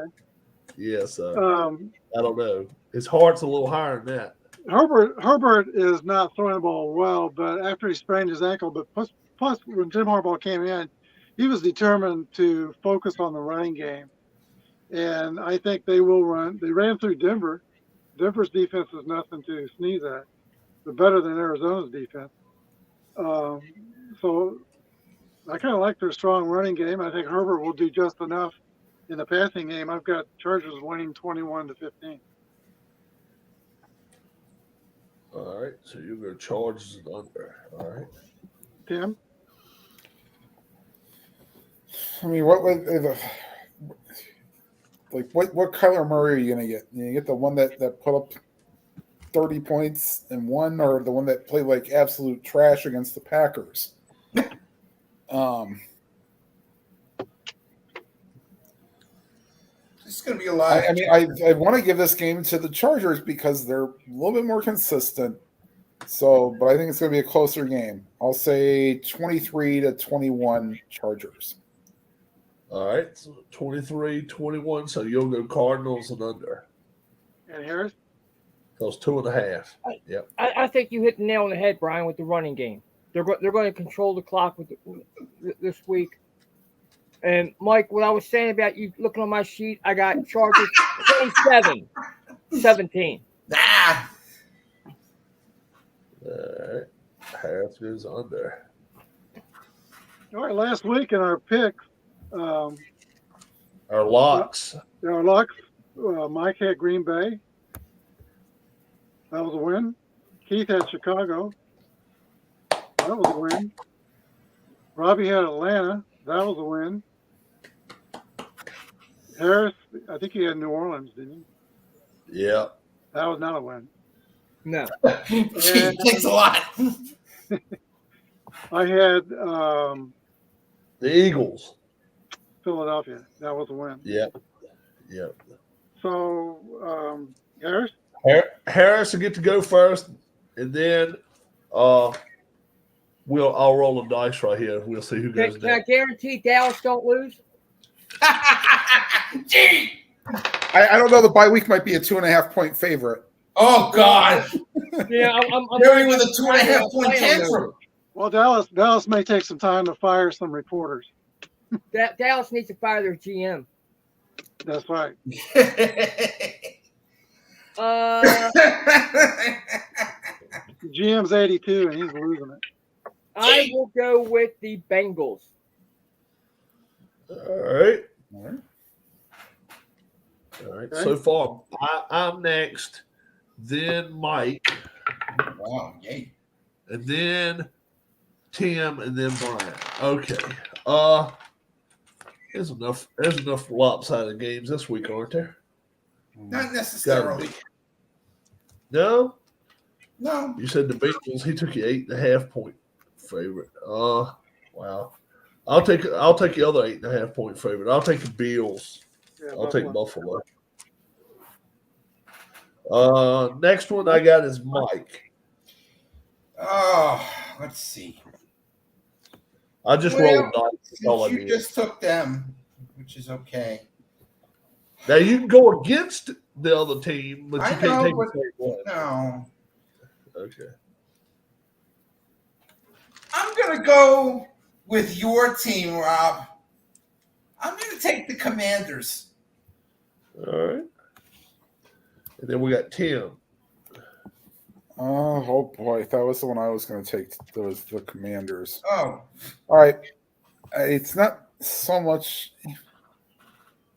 B: Yeah. So I don't know. His heart's a little higher than that.
A: Herbert is not throwing the ball well, but after he sprained his ankle, but plus when Jim Harbaugh came in, he was determined to focus on the running game. And I think they will run. They ran through Denver. Denver's defense is nothing to sneeze at. They're better than Arizona's defense. So I kind of like their strong running game. I think Herbert will do just enough in the passing game. I've got Chargers winning 21-15.
B: All right. So you're going to Chargers and under. All right.
A: Tim?
C: I mean, what Kyler Murray are you going to get? You get the one that put up 30 points and won, or the one that played like absolute trash against the Packers?
E: It's going to be a lot.
C: I mean, I want to give this game to the Chargers because they're a little bit more consistent. So, but I think it's going to be a closer game. I'll say 23-21 Chargers.
B: All right. So 23-21. So you'll go Cardinals and under.
A: And Harris?
B: Those 2.5. Yep.
D: I think you hit the nail on the head, Brian, with the running game. They're going to control the clock this week. And Mike, what I was saying about you looking on my sheet, I got Chargers 27-17.
E: Ah,
B: All right. Harris goes under.
A: All right, last week in our picks,
B: Our locks.
A: our locks, Mike had Green Bay. That was a win. Keith had Chicago. That was a win. Robbie had Atlanta. That was a win. Harris, I think he had New Orleans, didn't he?
B: Yeah.
A: That was not a win.
D: No.
E: gee, it takes a lot.
A: I had
B: The Eagles.
A: Philadelphia. That was a win.
B: Yep. Yep.
A: So, Harris?
B: Harris will get to go first, and then I'll roll a dice right here. We'll see who goes
D: Can I
B: next.
D: guarantee Dallas don't lose?
E: Gee.
C: I don't know. The bye week might be a 2.5-point favorite.
E: Oh, God.
D: Yeah, I'm
E: Going with a 2.5-point tantrum.
A: Well, Dallas may take some time to fire some reporters.
D: Dallas needs to fire their GM.
A: That's right. The GM's 82 and he's losing it.
D: I will go with the Bengals.
B: All right.
C: All right.
B: All right.
A: Okay.
B: So far, I'm next, then Mike,
E: Wow, yay.
B: and then Tim, and then Brian. Okay. There's enough lopsided games this week, aren't there?
E: Not
B: Gotta
E: necessarily.
B: be. No?
E: No.
B: You said the Bengals. He took you 8.5-point favorite. Wow. I'll take the other 8.5-point favorite. I'll take the Bills.
A: Yeah,
B: I'll take
A: Buffalo.
B: Buffalo. Next one I got is Mike.
E: Oh, let's see.
B: I just
E: Well,
B: rolled dice. That's all I
E: Since you
B: did.
E: just took them, which is okay.
B: Now you can go against the other team, but you
E: I
B: can't
E: know,
B: take
E: but-
B: the same one.
E: No.
B: Okay.
E: I'm going to go with your team, Rob. I'm going to take the Commanders.
B: All right. And then we got Tim.
C: Oh boy, that was the one I was going to take. Those the Commanders.
E: Oh,
C: All right, it's not so much,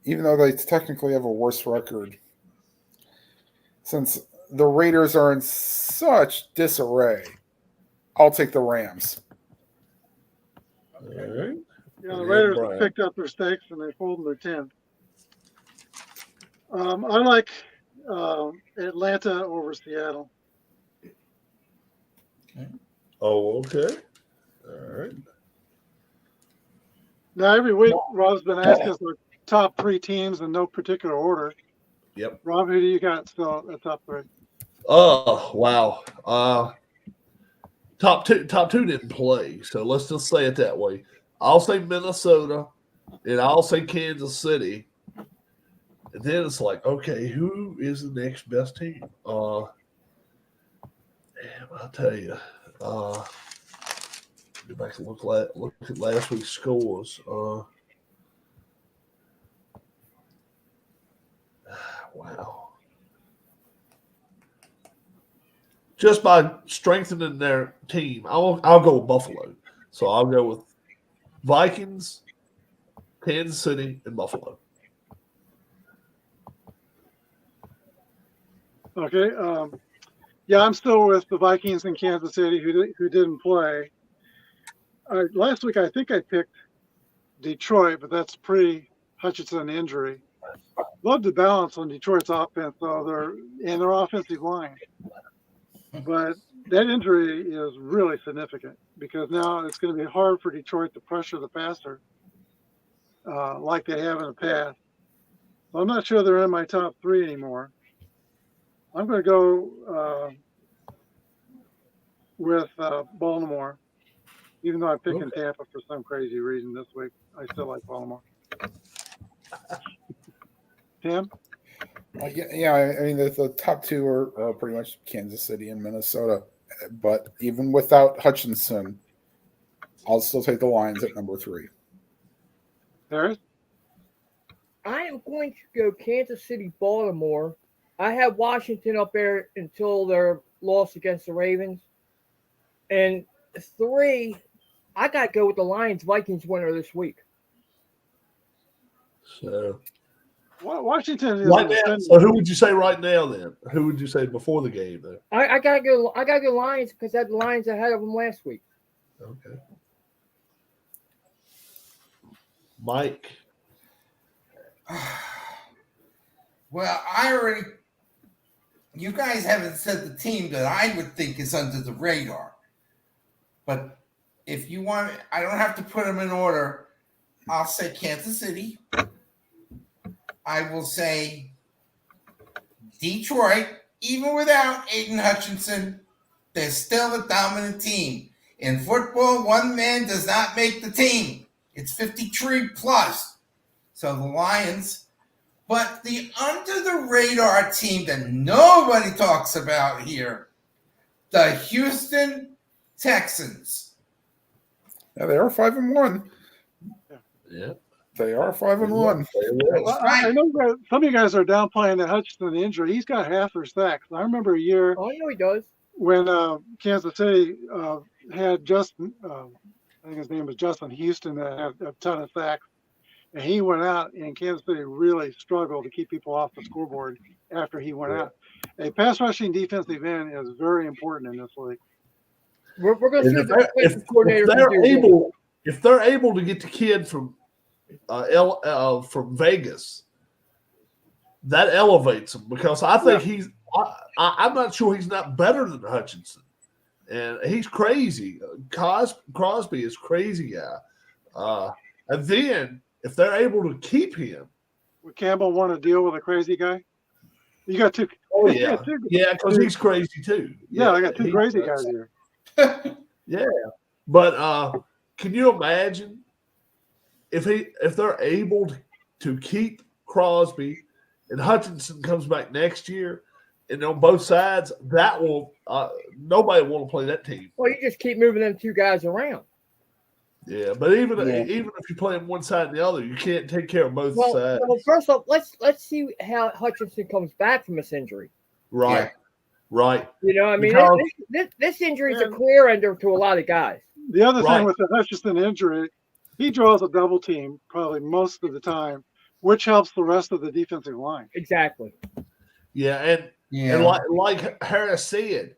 C: even though they technically have a worse record, since the Raiders are in such disarray. I'll take the Rams.
B: All right.
A: Yeah, the
B: Yeah,
A: Raiders
B: Brian.
A: picked up their stakes and they folded their 10th. I like Atlanta over Seattle.
B: Oh, okay. All right.
A: Now, every week, Rob's been asking us the top 3 teams in no particular order.
B: Yep.
A: Rob, who do you got still at top 3?
B: Oh, wow. Top two didn't play, so let's just say it that way. I'll say Minnesota, and I'll say Kansas City. And then it's like, okay, who is the next best team? I'll tell you. Go back and look at last week's scores. Wow. Just by strengthening their team, I'll go with Buffalo. So I'll go with Vikings, Kansas City, and Buffalo.
A: Okay. Yeah, I'm still with the Vikings in Kansas City who didn't play. Last week, I think I picked Detroit, but that's pre-Hutchinson injury. Love the balance on Detroit's offense, though, their offensive line. But that injury is really significant because now it's going to be hard for Detroit to pressure the passer like they have in the past. So I'm not sure they're in my top three anymore. I'm going to go with Baltimore, even though I'm picking Tampa for some crazy reason this week. I still like Baltimore. Tim?
C: Yeah. I mean, the top two are pretty much Kansas City and Minnesota. But even without Hutchinson, I'll still take the Lions at number 3.
A: Harris?
D: I am going to go Kansas City, Baltimore. I have Washington up there until their loss against the Ravens. And 3, I got to go with the Lions Vikings winner this week.
B: So
A: Washington is
B: right now. So who would you say right now then? Who would you say before the game then?
D: I gotta go Lions because I had the Lions ahead of them last week.
B: Okay. Mike.
E: Well, you guys haven't said the team that I would think is under the radar. But if you want, I don't have to put them in order. I'll say Kansas City. I will say Detroit, even without Aiden Hutchinson, they're still a dominant team. In football, one man does not make the team. It's 53 plus. So the Lions. But the under-the-radar team that nobody talks about here, the Houston Texans.
C: Yeah, they are 5-1.
B: Yeah.
C: They are 5-1.
A: Well, I know that some of you guys are downplaying the Hutchinson injury. He's got half their sacks. I remember a year
D: Oh, I know he does.
A: when Kansas City had Justin, I think his name was Justin Houston, that had a ton of sacks. And he went out, and Kansas City really struggled to keep people off the scoreboard after he went out. A pass rushing defensive end is very important in this league.
D: We're going to see
B: If
D: what the defensive coordinator
B: they're
D: can do.
B: able to get the kid from Vegas, that elevates him because I think I'm not sure he's not better than Hutchinson, and he's crazy. Crosby is crazy guy, and then if they're able to keep him,
A: Would Campbell want to deal with a crazy guy? You got two.
B: oh yeah, because he's crazy too.
A: Yeah, I got two crazy guys here.
B: Yeah, but can you imagine if they're able to keep Crosby and Hutchinson comes back next year, and on both sides, that will nobody will want to play that team.
D: Well, you just keep moving them two guys around.
B: Yeah, but even if you play on one side and the other, you can't take care of both sides.
D: Well, first off, let's see how Hutchinson comes back from this injury.
B: Right.
D: You know, I mean,
B: Because-
D: this injury is a clear ender to a lot of guys.
A: The other
B: Right.
A: thing with the Hutchinson injury, he draws a double team probably most of the time, which helps the rest of the defensive line.
D: Exactly.
B: Yeah, and like Harris said,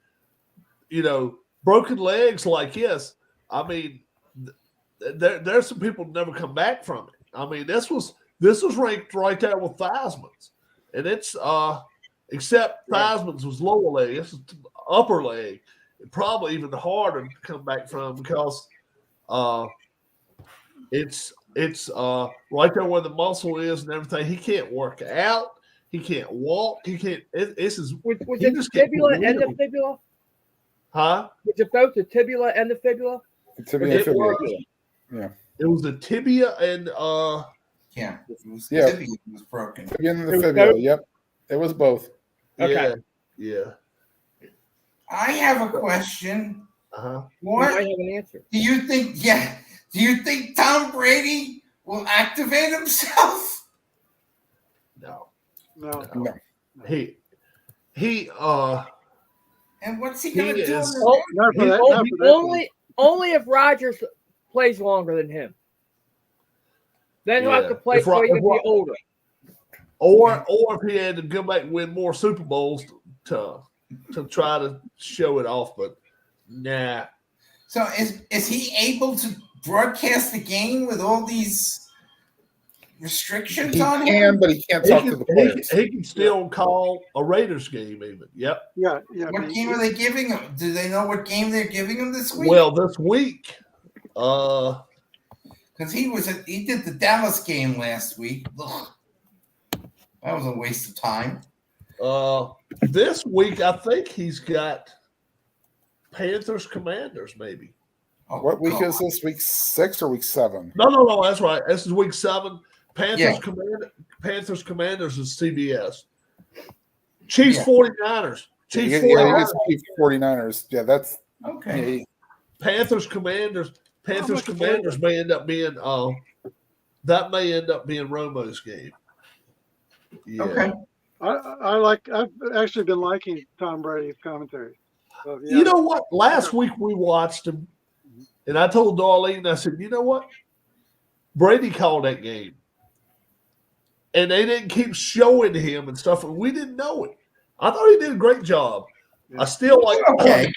B: broken legs like this. I mean, there's some people never come back from it. I mean, this was ranked right there with Theismann's, and it's except Theismann's was lower leg. This is upper leg. Probably even harder to come back from because it's right there where the muscle is and everything. He can't work out. He can't walk. He can't. Was
D: it the tibula and the fibula?
B: Huh?
D: Was it both the tibula and the fibula?
C: Tibia and fibula.
B: Yeah. It was the tibia and
E: Yeah, it was,
C: Yeah.
E: Tibia was broken.
C: Tibia and
D: It
C: the
D: was
C: fibula.
D: both?
C: Yep. It was both.
D: Okay.
B: Yeah.
E: I have a question.
D: You
E: What
D: might have an answer.
E: do you think? Yeah, do you think Tom Brady will activate himself?
B: No.
A: No.
C: No.
B: He
E: And what's he
B: He
E: gonna do?
B: is-
D: Oh,
A: Not for
B: He-
A: that.
B: oh,
A: Not for that one.
D: only if Rodgers plays longer than him. Then he'll have to
B: Yeah.
D: play
B: If
D: so he
B: Ro-
D: can
B: if
D: be
B: Ro-
D: older.
B: or if he had to go back and win more Super Bowls to try to show it off, but nah.
E: So is he able to broadcast the game with all these restrictions
C: He
E: on
C: can,
E: him?
C: but he can't
B: He
C: talk
B: can,
C: to the players.
B: he can still call a Raiders game even. Yep.
A: Yeah. Yeah.
E: What game are they giving him? Do they know what game they're giving him this week?
B: Well, this week,
E: Because he did the Dallas game last week. Ugh. That was a waste of time.
B: this week I think he's got Panthers Commanders maybe.
E: Oh,
C: What week
E: God.
C: is this? Week 6 or week 7?
B: No, that's right. This is week 7.
E: Yeah.
B: Panthers Commanders is CBS. Chiefs
E: Yeah.
B: 49ers. Chiefs
C: Yeah,
B: 49ers.
C: it's 49ers. Yeah, that's
E: Okay.
C: yeah,
B: Panthers Commanders. Panthers
A: looking
B: Commanders may end up being that may end up being Romo's game. Yeah.
E: Okay.
A: I've actually been liking Tom Brady's commentary. So, yeah.
B: You know what? Last week we watched him, and I told Darlene, I said, you know what? Brady called that game. And they didn't keep showing him and stuff, and we didn't know it. I thought he did a great job. I still like
E: Okay.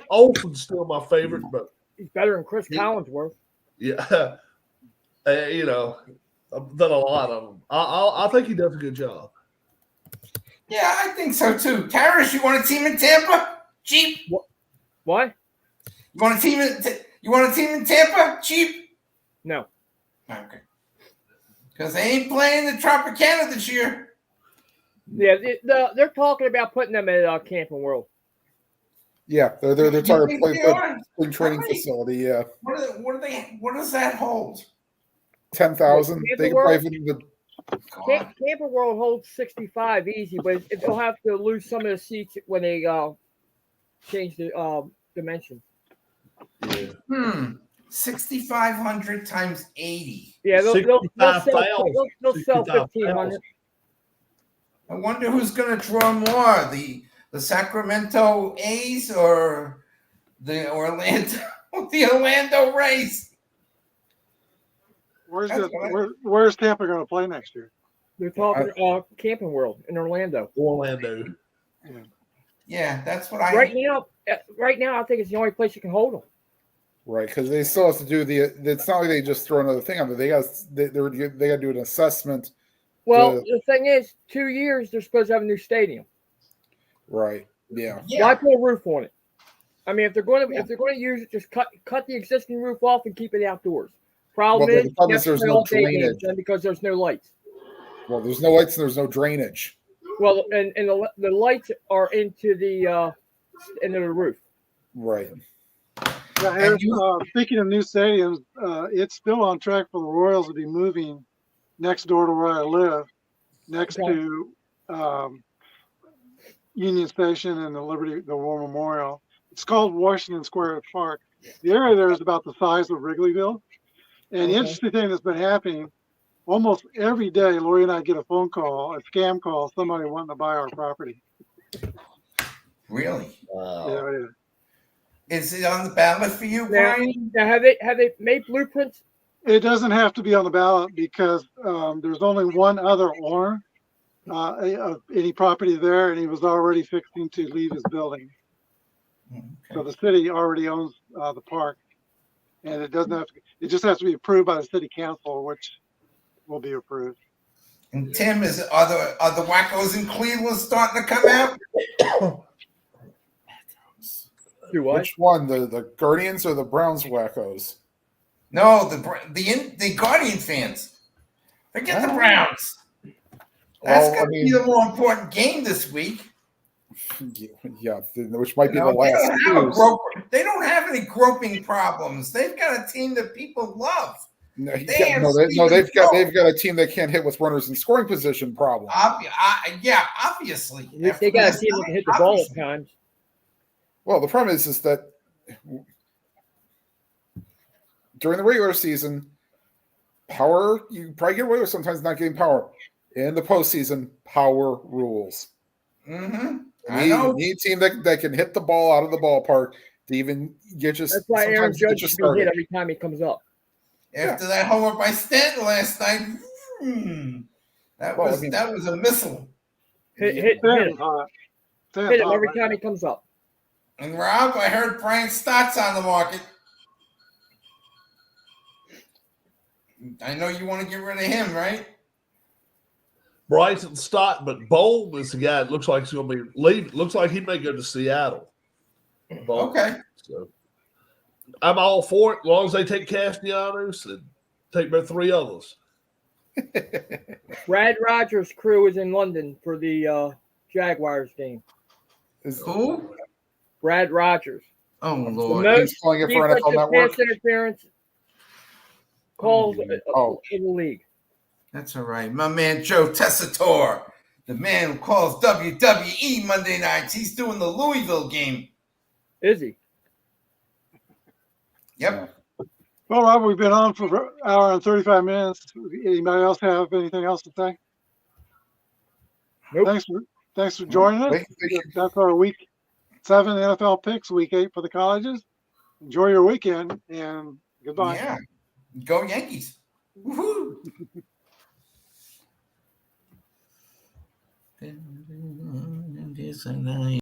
B: Olsen's still my favorite, but
D: He's better than Chris Collinsworth.
B: yeah, you know, I've done a lot of them. I think he does a good job.
E: Yeah, I think so too. Karras, you want a team in Tampa? Cheap.
D: What?
E: You want a team in Tampa? Cheap.
D: No.
E: Okay. Because they ain't playing the Tropicana this year.
D: Yeah, they're talking about putting them at Camping World.
C: yeah. They're
E: You
C: talking
E: think
C: play
E: they
C: the
E: are?
C: spring training
E: How many?
C: facility. Yeah,
E: What does that hold?
C: 10,000.
D: Camping
C: They can play
D: World?
C: for the
E: God.
D: Camping World holds 65 easy, but they'll have to lose some of the seats when they change the dimension.
B: Yeah.
E: 6,500 times 80.
D: Yeah, they'll sell
B: 65,000.
D: 1,500.
E: I wonder who's going to draw more, the Sacramento A's or the Orlando Rays.
A: Where's
E: That's
A: the
E: what
A: where's Tampa going to play next year?
D: They're talking Camping World in Orlando.
B: Orlando.
E: Yeah, that's what
D: Right now, I think it's the only place you can hold them.
C: right because they still have to do the. It's not like they just throw another thing on there. They got to do an assessment.
D: Well,
C: The-
D: the thing is, 2 years they're supposed to have a new stadium.
C: Right. Yeah.
D: Why put a roof on it? I mean, if they're going to use it, just cut the existing roof off and keep it outdoors. Problem
C: Well,
D: is,
C: the problem
D: you
C: is
D: have to
C: there's
D: play
C: no
D: all day games
C: drainage.
D: then because there's no lights.
C: Well, there's no lights and there's no drainage.
D: Well, and the lights are into the roof.
C: Right.
A: Yeah, Harris, speaking of new stadiums, it's still on track for the Royals to be moving next door to where I live, next
D: Okay.
A: to Union Station and the War Memorial. It's called Washington Square Park. The area there is about the size of Wrigleyville. And
D: Okay.
A: the interesting thing that's been happening, almost every day, Lori and I get a phone call, a scam call, somebody wanting to buy our property.
E: Really?
B: Wow.
A: Yeah.
E: Is it on the ballot for you,
D: Now,
E: Brian?
D: now have they made blueprints?
A: It doesn't have to be on the ballot because there's only one other owner of any property there, and he was already fixing to leave his building. So the city already owns the park, and it doesn't have to. It just has to be approved by the city council, which will be approved.
E: And Tim, are the wackos in Cleveland starting to come out?
D: Do what?
C: Which one? The Guardians or the Browns wackos?
E: No, the Guardian fans. Forget the
C: Oh.
E: Browns. That's
C: Well, I
E: going to be
C: mean-
E: the more important game this week.
C: Yeah, which might be
E: You
C: the
E: know, they,
C: last.
E: don't have a
C: two.
E: they don't have any groping problems. They've got a team that people love.
C: No,
E: They
C: yeah,
E: have
C: no,
E: Stephen
C: they've
E: Jones.
C: got a team that can't hit with runners in scoring position problem.
E: Yeah, obviously.
D: They got a team that can hit the ball at
E: Obviously.
D: times.
C: Well, the problem is that during the regular season, power, you probably get away with sometimes not getting power. In the postseason, power rules.
E: Mm-hmm.
C: You
E: I know.
C: need a team that can hit the ball out of the ballpark to even get you.
D: That's why Aaron
C: sometimes get
D: Judge
C: you
D: should be hit
C: started.
D: every time he comes up.
E: After that homer by Stanton last night, that
C: Well, I
E: was
C: mean-
E: that was a missile.
D: Hit
A: Stanton's
D: him.
A: hot. Stanton's
D: Hit him
A: hot
D: every
A: right
D: time
A: now.
D: he comes up.
E: And Rob, I heard Brian Stott's on the market. I know you want to get rid of him, right?
B: Bryson Stott, but Bohm is the guy that looks like he's going to be leaving. Looks like he may go to Seattle. Bohm.
E: Okay.
B: So I'm all for it as long as they take Castellanos and take about 3 others.
D: Brad Rogers' crew is in London for the Jaguars game.
E: Who?
D: Brad Rogers.
E: Oh
D: The
E: Lord.
D: most
C: He's calling it for NFL
D: defensive
C: Network.
D: pass interference calls
C: Oh.
D: in the league.
E: That's all right. My man Joe Tessitore, the man who calls WWE Monday nights. He's doing the Louisville game.
D: Is he?
E: Yep.
A: Well, Rob, we've been on for an hour and 35 minutes. Anybody else have anything else to say?
D: Nope.
A: Thanks for joining us.
C: Thank you.
A: That's our week 7 NFL picks, week 8 for the colleges. Enjoy your weekend and goodbye.
E: Yeah. Go Yankees. Woohoo.